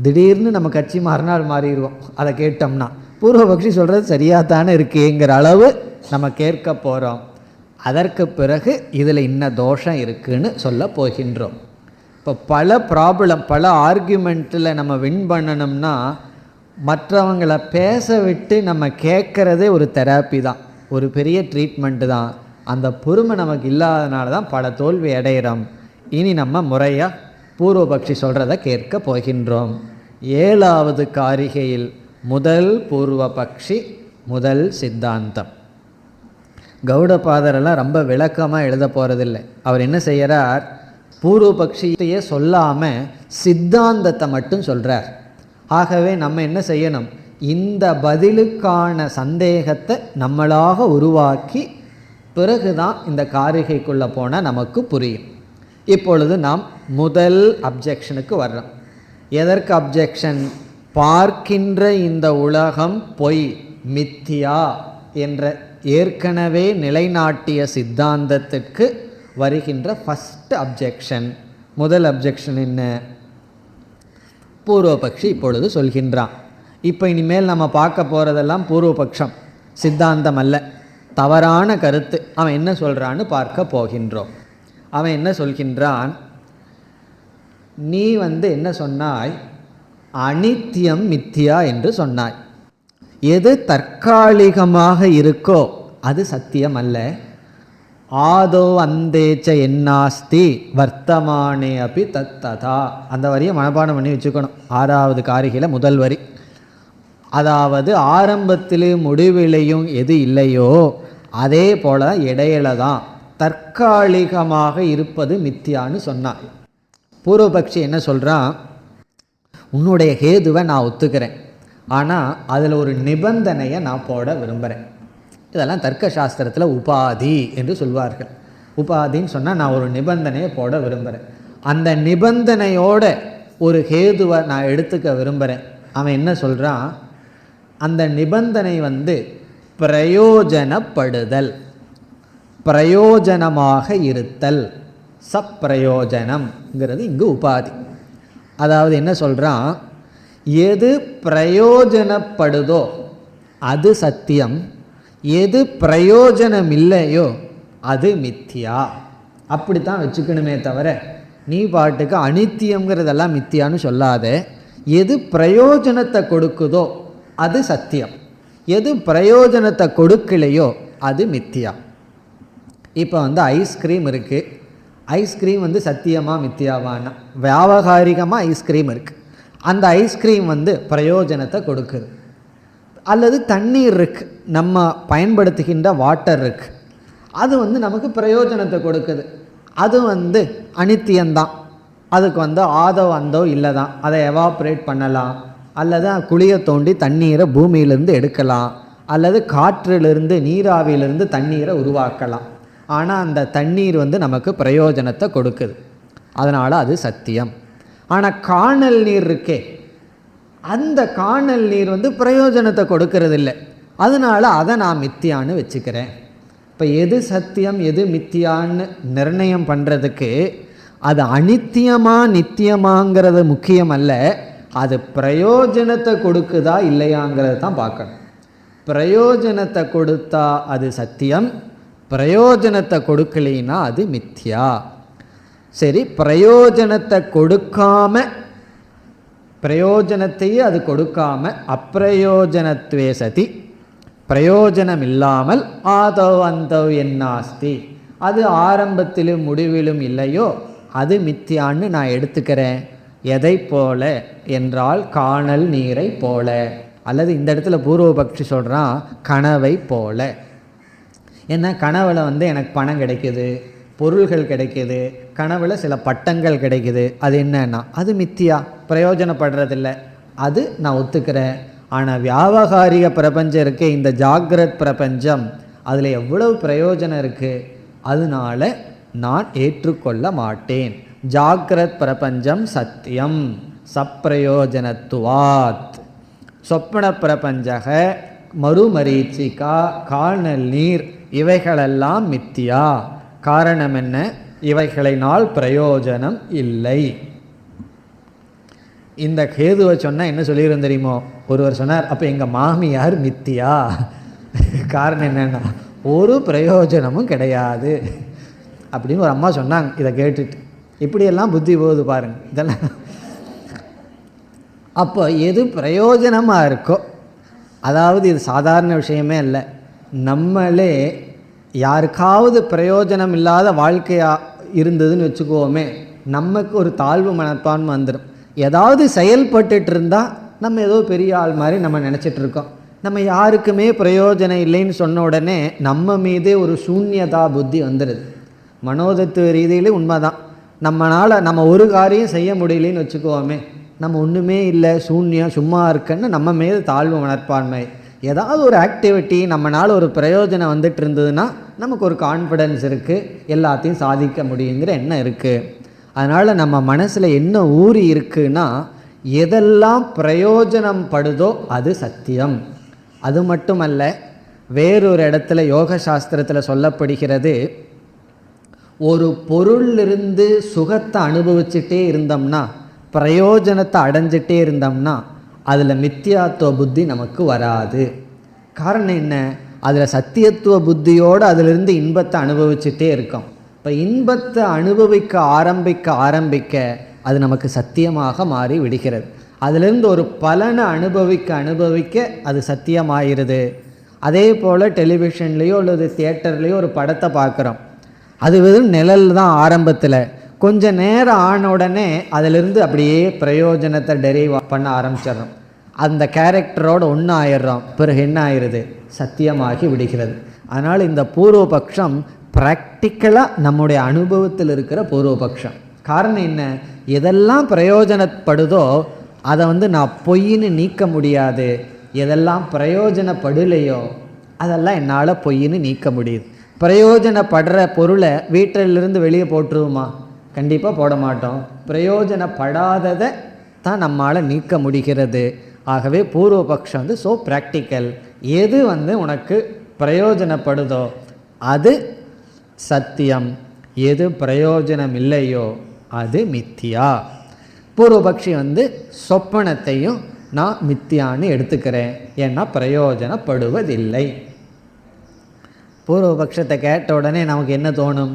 திடீர்னு நம்ம கட்சி மறுநாள் மாறிடுவோம். அதை கேட்டோம்னா பூர்வபக்ஷி சொல்கிறது சரியாக தானே இருக்குங்கிற அளவு நம்ம கேட்க போகிறோம். அதற்கு பிறகு இதில் இன்ன தோஷம் இருக்குதுன்னு சொல்ல போகின்றோம். இப்போ பல ப்ராப்ளம், பல ஆர்கியூமெண்ட்டில் நம்ம வின் பண்ணணும்னா மற்றவங்களை பேச விட்டு நம்ம கேட்குறதே ஒரு தெராப்பி தான், ஒரு பெரிய ட்ரீட்மெண்ட்டு தான். அந்த பொறுமை நமக்கு இல்லாதனால தான் பல தோல்வி அடைகிறோம். இனி நம்ம முறையாக பூர்வபக்ஷி சொல்கிறத கேட்க போகின்றோம். 7வது காரிகையில் முதல் பூர்வபக்ஷி, முதல் சித்தாந்தம். கௌடபாதரெல்லாம் ரொம்ப விளக்கமாக எழுத போகிறதில்லை. அவர் என்ன செய்கிறார்? பூர்வபக்ஷியையே சொல்லாமல் சித்தாந்தத்தை மட்டும் சொல்கிறார். ஆகவே நம்ம என்ன செய்யணும்? இந்த பதிலுக்கான சந்தேகத்தை நம்மளாக உருவாக்கி பிறகுதான் இந்த காரிகைக்குள்ளே போனால் நமக்கு புரியும். இப்பொழுது நாம் முதல் அப்ஜெக்ஷனுக்கு வர்றோம். எதற்கு அப்ஜெக்ஷன்? பார்க்கின்ற இந்த உலகம் பொய் மித்தியா என்ற ஏற்கனவே நிலைநாட்டிய சித்தாந்தத்துக்கு வருகின்ற ஃபஸ்ட் அப்ஜெக்ஷன். முதல் அப்ஜெக்ஷன் என்ன? பூர்வபக்ஷி இப்பொழுது சொல்கின்றான். இப்போ இனிமேல் நம்ம பார்க்க போகிறதெல்லாம் பூர்வபக்ஷம், சித்தாந்தம் அல்ல, தவறான கருத்து. அவன் என்ன சொல்கிறான்னு பார்க்க போகின்றோம். அவன் என்ன சொல்கின்றான்? நீ என்ன சொன்னாய்? அனித்தியம் மித்தியா என்று சொன்னாய். எது தற்காலிகமாக இருக்கோ அது சத்தியம் அல்ல. ஆதோ அந்தேச்ச என்னாஸ்தி வர்த்தமானே அப்படி தத்ததா. அந்த வரியை மனப்பாடம் பண்ணி வச்சுக்கணும். 6வது காரிகையில் முதல் வரி. அதாவது ஆரம்பத்திலும் முடிவிலையும் எது இல்லையோ அதே போல இடையில தான் தற்காலிகமாக இருப்பது மித்தியான்னு சொன்னான். பூர்வபக்ஷி என்ன சொல்கிறான்? உன்னுடைய ஹேதுவை நான் ஒத்துக்கிறேன், ஆனால் அதில் ஒரு நிபந்தனையை நான் போட விரும்புகிறேன். இதெல்லாம் தர்க்க சாஸ்திரத்தில் உபாதி என்று சொல்வார்கள். உபாதின்னு சொன்னால் நான் ஒரு நிபந்தனையை போட விரும்புகிறேன், அந்த நிபந்தனையோட ஒரு ஹேதுவை நான் எடுத்துக்க விரும்புகிறேன். அவன் என்ன சொல்கிறான்? அந்த நிபந்தனை பிரயோஜனப்படுதல், பிரயோஜனமாக இருத்தல், சப்பிரயோஜனம்ங்கிறது இங்கு உபாதி. அதாவது என்ன சொல்கிறான்? எது பிரயோஜனப்படுதோ அது சத்தியம், எது பிரயோஜனம் இல்லையோ அது மித்தியா. அப்படித்தான் வச்சுக்கணுமே தவிர நீ பாட்டுக்கு அனித்தியங்கிறதெல்லாம் மித்தியான்னு சொல்லாத. எது பிரயோஜனத்தை கொடுக்குதோ அது சத்தியம், எது பிரயோஜனத்தை கொடுக்கலையோ அது மித்தியா. இப்போ ஐஸ்கிரீம் இருக்குது. ஐஸ்கிரீம் சத்தியமாக மித்தியாவானா? வியாவகாரிகமாக ஐஸ்கிரீம் இருக்குது, அந்த ஐஸ்கிரீம் பிரயோஜனத்தை கொடுக்குது. அல்லது தண்ணீர் இருக்குது, நம்ம பயன்படுத்துகின்ற வாட்டர் இருக்குது, அது நமக்கு பிரயோஜனத்தை கொடுக்குது, அது அனித்தியம்தான். அதுக்கு ஆதோ அந்தோ இல்லை தான். அதை எவாப்ரேட் பண்ணலாம், அல்லது குழியை தோண்டி தண்ணீரை பூமியிலிருந்து எடுக்கலாம், அல்லது காற்றிலிருந்து நீராவியிலிருந்து தண்ணீரை உருவாக்கலாம். ஆனால் அந்த தண்ணீர் நமக்கு பிரயோஜனத்தை கொடுக்குது, அதனால் அது சத்தியம். ஆனால் காணல் நீர் இருக்கே, அந்த காணல் நீர் பிரயோஜனத்தை கொடுக்கறது இல்லை, அதனால் அதை நான் மித்தியான்னு வச்சுக்கிறேன். இப்போ எது சத்தியம் எது மித்தியான்னு நிர்ணயம் பண்ணுறதுக்கு அது அனித்தியமா நித்தியமாங்கிறது முக்கியம் அல்ல, அது பிரயோஜனத்தை கொடுக்குதா இல்லையாங்கிறது தான் பார்க்கணும். பிரயோஜனத்தை கொடுத்தா அது சத்தியம், பிரயோஜனத்தை கொடுக்கலைன்னா அது மித்யா. சரி, பிரயோஜனத்தை கொடுக்காம, பிரயோஜனத்தையே அது கொடுக்காம அப்பிரயோஜனத்வே சதி, பிரயோஜனம் இல்லாமல் ஆதோ அந்தோ என்னாஸ்தி, அது ஆரம்பத்திலும் முடிவிலும் இல்லையோ அது மித்தியான்னு நான் எடுத்துக்கிறேன். எதை போல என்றால் காணல் நீரை போல, அல்லது இந்த இடத்துல பூர்வபக்ஷி சொல்கிறான் கனவை போல. ஏன்னா கனவில் எனக்கு பணம் கிடைக்குது, பொருள்கள் கிடைக்கிது, கனவில் சில பட்டங்கள் கிடைக்குது, அது என்னன்னா அது மித்தியா, பிரயோஜனப்படுறதில்ல, அது நான் ஒத்துக்கிறேன். ஆனால் வியாவகாரிக பிரபஞ்சம் இருக்கே, இந்த ஜாகிரத் பிரபஞ்சம், அதில் எவ்வளவு பிரயோஜனம் இருக்குது, அதனால நான் ஏற்றுக்கொள்ள மாட்டேன். ஜாகிரத் பிரபஞ்சம் சத்தியம் சப்பிரயோஜனத்துவாத், சொப்பன பிரபஞ்சக மறுமரீச்சிகா காணல் நீர் இவைகளெல்லாம் மித்தியா. காரணம் என்ன? இவைகளினால் பிரயோஜனம் இல்லை. இந்த கேதுவை சொன்னால் என்ன சொல்லியிருந்தோம் தெரியுமோ? ஒருவர் சொன்னார், அப்போ எங்கள் மாமியார் மித்தியா. காரணம் என்னென்னா ஒரு பிரயோஜனமும் கிடையாது அப்படின்னு ஒரு அம்மா சொன்னாங்க. இதை கேட்டுட்டு இப்படியெல்லாம் புத்தி போகுது பாருங்க இதெல்லாம். அப்போ எது பிரயோஜனமாக இருக்கோ, அதாவது இது சாதாரண விஷயமே இல்லை, நம்மளே யாருக்காவது பிரயோஜனம் இல்லாத வாழ்க்கையாக இருந்ததுன்னு வச்சுக்கோமே, நமக்கு ஒரு தாழ்வு மனப்பான்மை வந்துடும். ஏதாவது செயல்பட்டுட்டு இருந்தால் நம்ம ஏதோ பெரிய ஆள் மாதிரி நம்ம நினச்சிட்ருக்கோம். நம்ம யாருக்குமே பிரயோஜனம் இல்லைன்னு சொன்ன உடனே நம்ம மீதே ஒரு சூன்யதா புத்தி வந்துடுது. மனோதத்துவ ரீதியிலே உண்மைதான். நம்ம ஒரு காரியம் செய்ய முடியலன்னு வச்சுக்கோமே, நம்ம ஒன்றுமே இல்லை, சூன்யம், சும்மா இருக்குன்னு நம்ம மீது தாழ்வு மனப்பான்மை. ஏதாவது ஒரு ஆக்டிவிட்டி நம்மளால் ஒரு பிரயோஜனம் வந்துட்டு இருந்ததுன்னா நமக்கு ஒரு கான்ஃபிடென்ஸ் இருக்குது, எல்லாத்தையும் சாதிக்க முடியுங்கிற எண்ணம் இருக்குது. அதனால் நம்ம மனசில் என்ன ஊறி இருக்குன்னா, எதெல்லாம் பிரயோஜனம் படுதோ அது சத்தியம், அது மட்டுமல்ல, வேறொரு இடத்துல யோக சாஸ்திரத்தில் சொல்லப்படுகிறது, ஒரு பொருளிலிருந்து சுகத்தை அனுபவிச்சுட்டே இருந்தோம்னா, பிரயோஜனத்தை அடைஞ்சிட்டே இருந்தோம்னா அதில் மித்தியாத்துவ புத்தி நமக்கு வராது. காரணம் என்ன? அதில் சத்தியத்துவ புத்தியோடு அதிலிருந்து இன்பத்தை அனுபவிச்சுட்டே இருக்கோம். இப்போ இன்பத்தை அனுபவிக்க ஆரம்பிக்க ஆரம்பிக்க அது நமக்கு சத்தியமாக மாறி விடுகிறது. அதிலிருந்து ஒரு பலனை அனுபவிக்க அனுபவிக்க அது சத்தியமாகிறது. அதே போல் டெலிவிஷன்லேயோ அல்லது தியேட்டர்லேயோ ஒரு படத்தை பார்க்குறோம், அது வெறும் நிழல் தான் ஆரம்பத்தில். கொஞ்சம் நேரம் ஆன உடனே அதிலிருந்து அப்படியே பிரயோஜனத்தை டெரைவ் பண்ண ஆரம்பிச்சிடறோம். அந்த கேரக்டரோடு ஒன்று ஆயிடுறோம். பிறகு என்ன ஆயிடுது? சத்தியமாகி விடுகிறது. அதனால் இந்த பூர்வபக்ஷம் ப்ராக்டிக்கலாக நம்முடைய அனுபவத்தில் இருக்கிற பூர்வபக்ஷம். காரணம் என்ன? எதெல்லாம் பிரயோஜனப்படுதோ அதை நான் பொய்ன்னு நீக்க முடியாது. எதெல்லாம் பிரயோஜனப்படலையோ அதெல்லாம் என்னால் பொய்ன்னு நீக்க முடியுது. பிரயோஜனப்படுற பொருளை வீட்டிலிருந்து வெளியே போட்டுருவோமா? கண்டிப்பாக போட மாட்டோம். பிரயோஜனப்படாததை தான் நம்மால் நீக்க முடிகிறது. ஆகவே பூர்வபக்ஷம் ஸோ ப்ராக்டிக்கல். எது உனக்கு பிரயோஜனப்படுதோ அது சத்தியம், எது பிரயோஜனம் இல்லையோ அது மித்தியா. பூர்வபக்ஷி சொப்பனத்தையும் நான் மித்தியான்னு எடுத்துக்கிறேன், ஏன்னா பிரயோஜனப்படுவதில்லை. பூர்வபக்ஷத்தை கேட்ட உடனே நமக்கு என்ன தோணும்?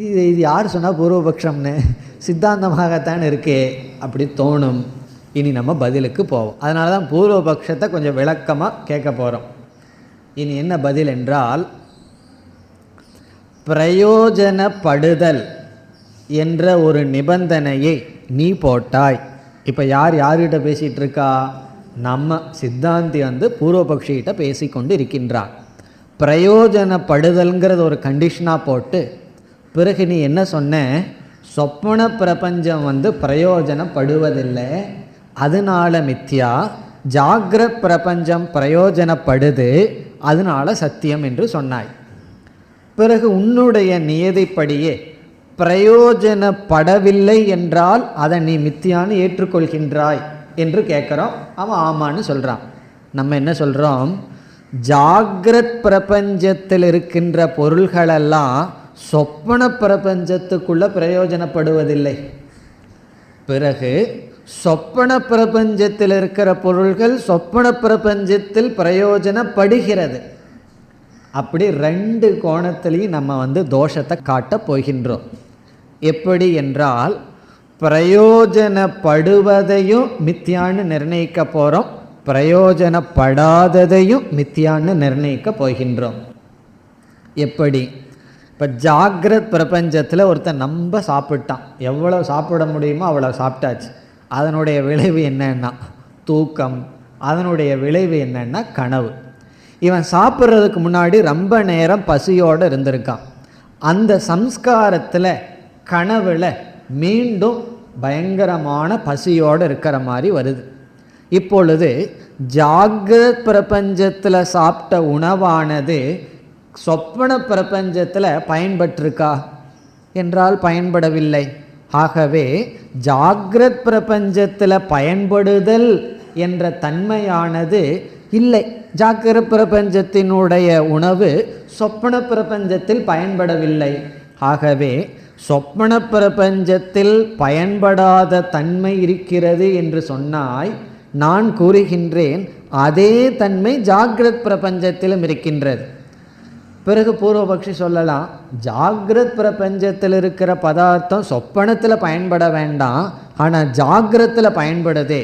இது யார் சொன்னால் பூர்வபக்ஷம்னு? சித்தாந்தமாகத்தான் இருக்கே அப்படி தோணும். இனி நம்ம பதிலுக்கு போவோம். அதனால தான் பூர்வபக்ஷத்தை கொஞ்சம் விளக்கமாக கேட்க போகிறோம். இனி என்ன பதில் என்றால், பிரயோஜனப்படுதல் என்ற ஒரு நிபந்தனையை நீ போட்டாய். இப்போ யார்கிட்ட பேசிகிட்டு இருக்கா? நம்ம சித்தாந்தி பூர்வபக்ஷிகிட்ட பேசி கொண்டு இருக்கின்றான். பிரயோஜனப்படுதல்ங்கிறது ஒரு கண்டிஷனாக போட்டு பிறகு நீ என்ன சொன்ன? சொப்பன பிரபஞ்சம் பிரயோஜனப்படுவதில்லை, அதனால மித்யா. ஜாகிரத் பிரபஞ்சம் பிரயோஜனப்படுது, அதனால சத்தியம் என்று சொன்னாய். பிறகு உன்னுடைய நியதிப்படியே பிரயோஜனப்படவில்லை என்றால் அதை நீ மித்தியான்னு ஏற்றுக்கொள்கின்றாய் என்று கேட்குறோம். அவன் ஆமான்னு சொல்கிறான். நம்ம என்ன சொல்கிறோம்? ஜாகிரத் பிரபஞ்சத்தில் இருக்கின்ற பொருள்களெல்லாம் சொப்பன பிரபஞ்சத்துக்குள்ளே பிரயோஜனப்படுவதில்லை. பிறகு சொப்பன பிரபஞ்சத்தில் இருக்கிற பொருள்கள் சொப்பன பிரபஞ்சத்தில் பிரயோஜனப்படுகிறது. அப்படி ரெண்டு கோணத்திலையும் நம்ம தோஷத்தை காட்டப் போகின்றோம். எப்படி என்றால், பிரயோஜனப்படுவதையும் மித்தியான்னு நிர்ணயிக்க போகிறோம், பிரயோஜனப்படாததையும் மித்தியான்னு நிர்ணயிக்க போகின்றோம். எப்படி? இப்போ ஜாகிரத் பிரபஞ்சத்தில் ஒருத்தன் நம்ம சாப்பிட்டான், எவ்வளோ சாப்பிட முடியுமோ அவ்வளோ சாப்பிட்டாச்சு. அதனுடைய விளைவு என்னன்னா தூக்கம், அதனுடைய விளைவு என்னன்னா கனவு. இவன் சாப்பிட்றதுக்கு முன்னாடி ரொம்ப நேரம் பசியோடு இருந்திருக்கான். அந்த சம்ஸ்காரத்தில் கனவில் மீண்டும் பயங்கரமான பசியோடு இருக்கிற மாதிரி வருது. இப்பொழுது ஜாகிரத் பிரபஞ்சத்தில் சாப்பிட்ட உணவானது சொப்பன பிரபஞ்சத்தில் பயன்பட்டிருக்கா என்றால் பயன்படவில்லை. ஆகவே ஜாகிரத் பிரபஞ்சத்தில் பயன்படுதல் என்ற தன்மையானது இல்லை. ஜாகிரத் பிரபஞ்சத்தினுடைய உணவு சொப்பன பிரபஞ்சத்தில் பயன்படவில்லை. ஆகவே சொப்பன பிரபஞ்சத்தில் பயன்படாத தன்மை இருக்கிறது என்று சொன்னாய். நான் கூறுகின்றேன் அதே தன்மை ஜாகிரத் பிரபஞ்சத்திலும் இருக்கின்றது. பிறகு பூர்வபக்ஷி சொல்லலாம், ஜாகிரத் பிரபஞ்சத்தில் இருக்கிற பதார்த்தம் சொப்பனத்தில் பயன்பட வேண்டாம், ஆனால் ஜாகிரத்தில் பயன்படுதே.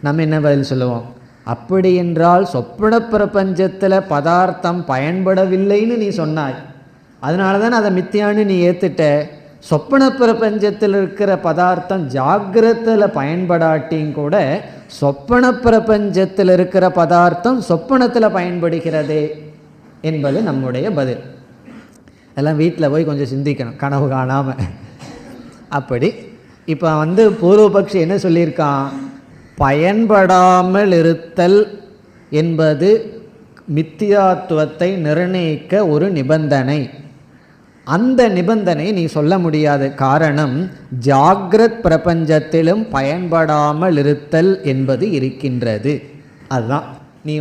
நம்ம என்ன பதில் சொல்லுவோம்? அப்படி என்றால் சொப்பன பிரபஞ்சத்தில் பதார்த்தம் பயன்படவில்லைன்னு நீ சொன்னாய், அதனால தான் அதை மித்தியான்னு நீ ஏற்றுட்ட. சொப்பன பிரபஞ்சத்தில் இருக்கிற பதார்த்தம் ஜாகிரத்தில் பயன்படாட்டியும் கூட சொப்பன பிரபஞ்சத்தில் இருக்கிற பதார்த்தம் சொப்பனத்தில் பயன்படுகிறதே என்பது நம்முடைய பதில். எல்லாம் வீட்டில் போய் கொஞ்சம் சிந்திக்கணும், கனவு காணாமல். அப்படி இப்போ பூர்வபக்ஷி என்ன சொல்லியிருக்கான்? பயன்படாமல் இருத்தல் என்பது மித்தியாத்துவத்தை நிர்ணயிக்க ஒரு நிபந்தனை. அந்த நிபந்தனை நீ சொல்ல முடியாது. காரணம், ஜாகிரத் பிரபஞ்சத்திலும் பயன்படாமல் இருத்தல் என்பது இருக்கின்றது. அதுதான் நீ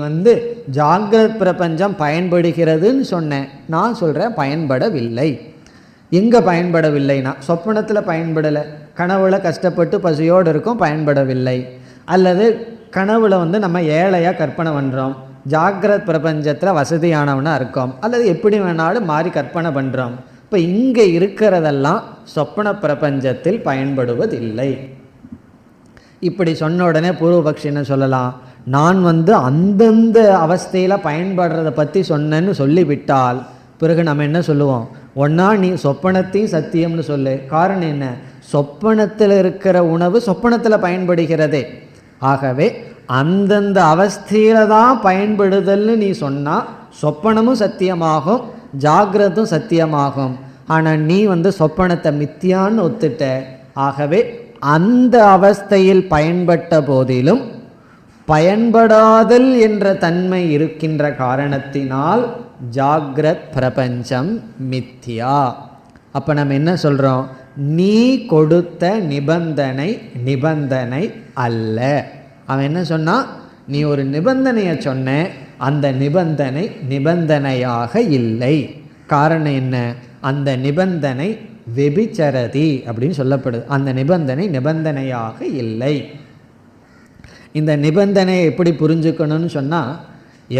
ஜாகிரத் பிரபஞ்சம் பயன்படுகிறதுன்னு சொன்னேன், நான் சொல்கிறேன் பயன்படவில்லை. எங்கே பயன்படவில்லைனா சொப்பனத்தில் பயன்படலை, கனவுல கஷ்டப்பட்டு பசியோடு இருக்கும் பயன்படவில்லை, அல்லது கனவுல நம்ம ஏழையாக கற்பனை பண்ணுறோம், ஜாகிரத் பிரபஞ்சத்தில் வசதியானவனாக இருக்கோம், அல்லது எப்படி வேணாலும் மாறி கற்பனை பண்ணுறோம். இப்போ இங்கே இருக்கிறதெல்லாம் சொப்பன பிரபஞ்சத்தில் பயன்படுவதில்லை. இப்படி சொன்ன உடனே பூர்வபக்ஷி என்ன சொல்லலாம், நான் அந்தந்த அவஸ்தையில் பயன்படுறதை பற்றி சொன்னேன்னு சொல்லிவிட்டால் பிறகு நம்ம என்ன சொல்லுவோம், ஒன்றா நீ சொப்பனத்தையும் சத்தியம்னு சொல்லு. காரணம் என்ன, சொப்பனத்தில் இருக்கிற உணவு சொப்பனத்தில் பயன்படுகிறதே. ஆகவே அந்தந்த அவஸ்தையில் தான் பயன்படுதல்னு நீ சொன்னால் சொப்பனமும் சத்தியமாகும், ஜாகிரதும் சத்தியமாகும். ஆனால் நீ சொப்பனத்தை மித்தியான்னு ஒத்துட்ட. ஆகவே அந்த அவஸ்தையில் பயன்பட்ட போதிலும் பயன்படாதல் என்ற தன்மை இருக்கின்ற காரணத்தினால் ஜாகிரத் பிரபஞ்சம் மித்யா. அப்போ நம்ம என்ன சொல்கிறோம், நீ கொடுத்த நிபந்தனை அல்ல. அவன் என்ன சொன்னான், நீ ஒரு நிபந்தனையை சொன்ன, அந்த நிபந்தனையாக இல்லை. காரணம் என்ன, அந்த நிபந்தனை வெபிச்சரதி அப்படின்னு சொல்லப்படுது. அந்த நிபந்தனையாக இல்லை. இந்த நிபந்தனையை எப்படி புரிஞ்சுக்கணும்னு சொன்னால்,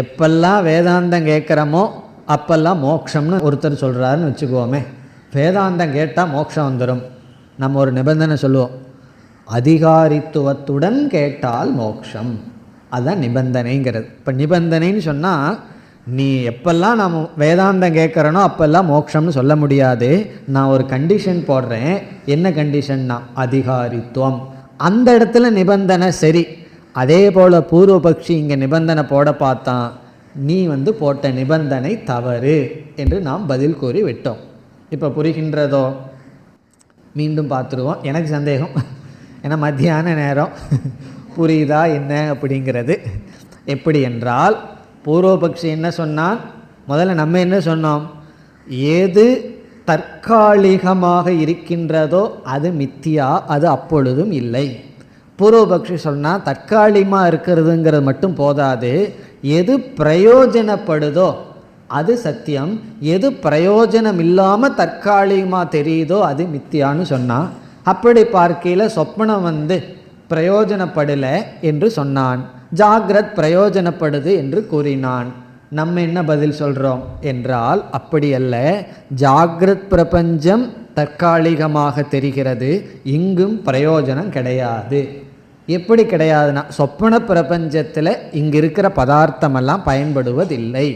எப்பெல்லாம் வேதாந்தம் கேட்குறோமோ அப்பெல்லாம் மோட்சம்னு ஒருத்தர் சொல்கிறாருன்னு வச்சுக்குவோமே. வேதாந்தம் கேட்டால் மோட்சம் வந்துடும். நம்ம ஒரு நிபந்தனை சொல்லுவோம், அதிகாரித்துவத்துடன் கேட்டால் மோட்சம். அதுதான் நிபந்தனைங்கிறது. இப்போ நிபந்தனைன்னு சொன்னால், நீ எப்பெல்லாம் நாம் வேதாந்தம் கேட்குறனோ அப்பெல்லாம் மோட்சம்னு சொல்ல முடியாது. நான் ஒரு கண்டிஷன் போடுறேன். என்ன கண்டிஷன்னா அதிகாரித்துவம். அந்த இடத்துல நிபந்தனை சரி. அதே போல் பூர்வபக்ஷி இங்கே நிபந்தனை போட பார்த்தான், நீ போட்ட நிபந்தனை தவறு என்று நாம் பதில் கூறி விட்டோம். இப்போ புரிகின்றதோ? மீண்டும் பார்த்துருவோம். எனக்கு சந்தேகம், ஏன்னா மத்தியான நேரம் புரியுதா என்ன அப்படிங்கிறது. எப்படி என்றால், பூர்வபக்ஷி என்ன சொன்னான், முதல்ல நம்ம என்ன சொன்னோம், ஏது தற்காலிகமாக இருக்கின்றதோ அது மித்தியா, அது அப்பொழுதும் இல்லை. பூர்வபக்ஷி சொன்னால் தற்காலிகமாக இருக்கிறதுங்கிறது மட்டும் போதாது, எது பிரயோஜனப்படுதோ அது சத்தியம், எது பிரயோஜனம் இல்லாமல் தற்காலிகமாக தெரியுதோ அது மித்தியான்னு சொன்னான். அப்படி பார்க்கையில் சொப்பனம் பிரயோஜனப்படலை என்று சொன்னான், ஜாகிரத் பிரயோஜனப்படுது என்று கூறினான். நம்ம என்ன பதில் சொல்கிறோம் என்றால், அப்படி அல்ல, ஜாகிரத் பிரபஞ்சம் தற்காலிகமாக தெரிகிறது, இங்கும் பிரயோஜனம் கிடையாது. எப்படி கிடையாதுன்னா, சொப்பன பிரபஞ்சத்தில் இங்கே இருக்கிற பதார்த்தமெல்லாம் பயன்படுவதில்லை.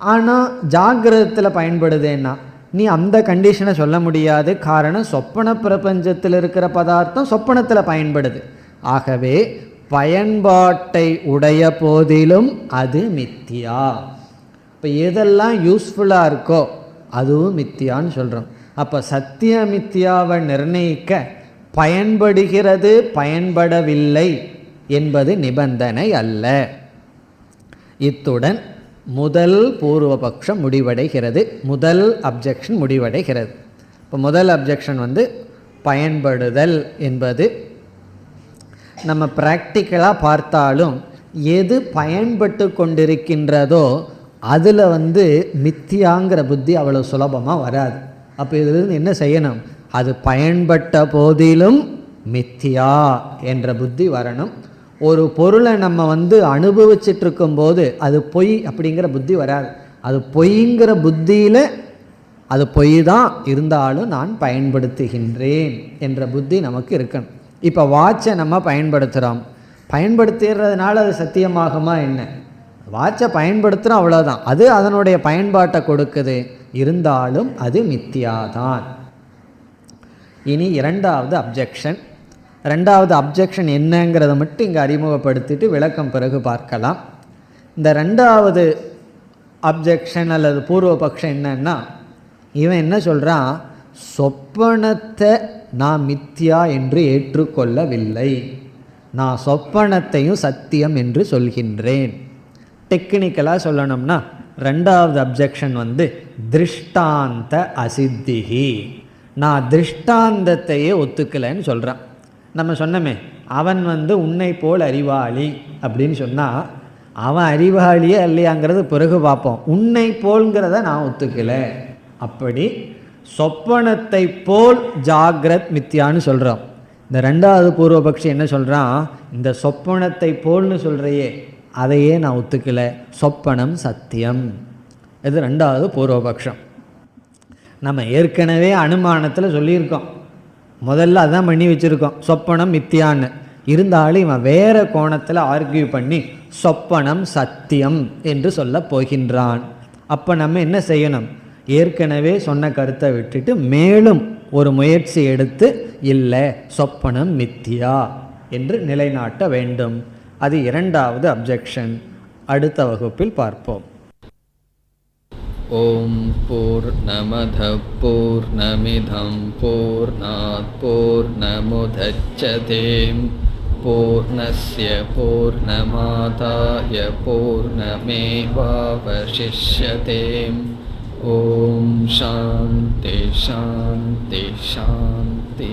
ஆனால் ஜாகிரதத்தில் பயன்படுதுன்னா நீ அந்த கண்டிஷனை சொல்ல முடியாது. காரணம், சொப்பன பிரபஞ்சத்தில் இருக்கிற பதார்த்தம் சொப்பனத்தில் பயன்படுது. ஆகவே பயன்பாட்டை உடைய போதிலும் அது மித்தியா. இப்போ எதெல்லாம் யூஸ்ஃபுல்லாக இருக்கோ அதுவும் மித்தியான்னு சொல்கிறோம். அப்போ சத்திய மித்தியாவை நிர்ணயிக்க பயன்படுகிறது பயன்படவில்லை என்பது நிபந்தனை அல்ல. இத்துடன் முதல் பூர்வபக்ஷம் முடிவடைகிறது, முதல் அப்ஜெக்ஷன் முடிவடைகிறது. இப்போ முதல் அப்ஜெக்ஷன் பயன்படுதல் என்பது நம்ம ப்ராக்டிக்கலாக பார்த்தாலும் எது பயன்பட்டு கொண்டிருக்கின்றதோ அதில் மித்தியாங்கிற புத்தி அவ்வளோ சுலபமாக வராது. அப்போ இதிலிருந்து என்ன செய்யணும், அது பயன்பட்ட போதிலும் மித்தியா என்ற புத்தி வரணும். ஒரு பொருளை நம்ம அனுபவிச்சுட்டு இருக்கும்போது அது பொய் அப்படிங்கிற புத்தி வராது. அது பொய்ங்கிற புத்தியில் அது பொய் தான் இருந்தாலும் நான் பயன்படுத்துகின்றேன் என்ற புத்தி நமக்கு இருக்கணும். இப்போ வாட்சை நம்ம பயன்படுத்துகிறோம், பயன்படுத்துகிறதுனால அது சத்தியமாகுமா என்ன? வாட்சை பயன்படுத்துகிறோம் அவ்வளோதான், அது அதனுடைய பயன்பாட்டை கொடுக்குது, இருந்தாலும் அது மித்தியாதான். இனி இரண்டாவது அப்ஜெக்ஷன். ரெண்டாவது அப்ஜெக்ஷன் என்னங்கிறத மட்டும் இங்கே அறிமுகப்படுத்திட்டு விளக்கம் பிறகு பார்க்கலாம். இந்த ரெண்டாவது அப்ஜெக்ஷன் அல்லது பூர்வபக்ஷம் என்னன்னா, இவன் என்ன சொல்கிறான், சொப்பனத்தை நான் மித்யா என்று ஏற்றுக்கொள்ளவில்லை, நான் சொப்பனத்தையும் சத்தியம் என்று சொல்கின்றேன். டெக்னிக்கலாக சொல்லணும்னா ரெண்டாவது அப்ஜெக்ஷன் திருஷ்டாந்த அசித்திகி, நான் திருஷ்டாந்தத்தையே ஒத்துக்கலைன்னு சொல்கிறான். நம்ம சொன்னமே, அவன் உன்னை போல் அறிவாளி அப்படின்னு சொன்னால் அவன் அறிவாளியே இல்லையாங்கிறது பிறகு பார்ப்போம். உன்னை போல்ங்கிறத நான் ஒத்துக்கல. அப்படி சொப்பனத்தை போல் ஜாகிரத் மித்யான்னு சொல்கிறோம். இந்த ரெண்டாவது பூர்வபக்ஷி என்ன சொல்கிறான், இந்த சொப்பனத்தை போல்னு சொல்கிறையே அதையே நான் ஒத்துக்கல, சொப்பனம் சத்தியம். இது ரெண்டாவது பூர்வபக்ஷம். நம்ம ஏற்கனவே அனுமானத்தில் சொல்லியிருக்கோம், முதல்ல அதான் பண்ணி வச்சுருக்கோம், சொப்பனம் மித்தியான்னு. இருந்தாலும் இவன் வேறு கோணத்தில் ஆர்கியூ பண்ணி சொப்பனம் சத்தியம் என்று சொல்ல போகின்றான். அப்போ நம்ம என்ன செய்யணும், ஏற்கனவே சொன்ன கருத்தை விட்டுட்டு மேலும் ஒரு முயற்சி எடுத்து இல்லை சொப்பனம் மித்தியா என்று நிலைநாட்ட வேண்டும். அது இரண்டாவது அப்ஜெக்ஷன். அடுத்த வகுப்பில் பார்ப்போம். ஓம் பூர்ணமத பூர்ணமிதம் பூர்ணாத் பூர்ணமுதச்யதே பூர்ணஸ்ய பூர்ணமாதாய பூர்ணமேவாவசிஷ்யதே. ஓம் சாந்தி சாந்தி சாந்தி.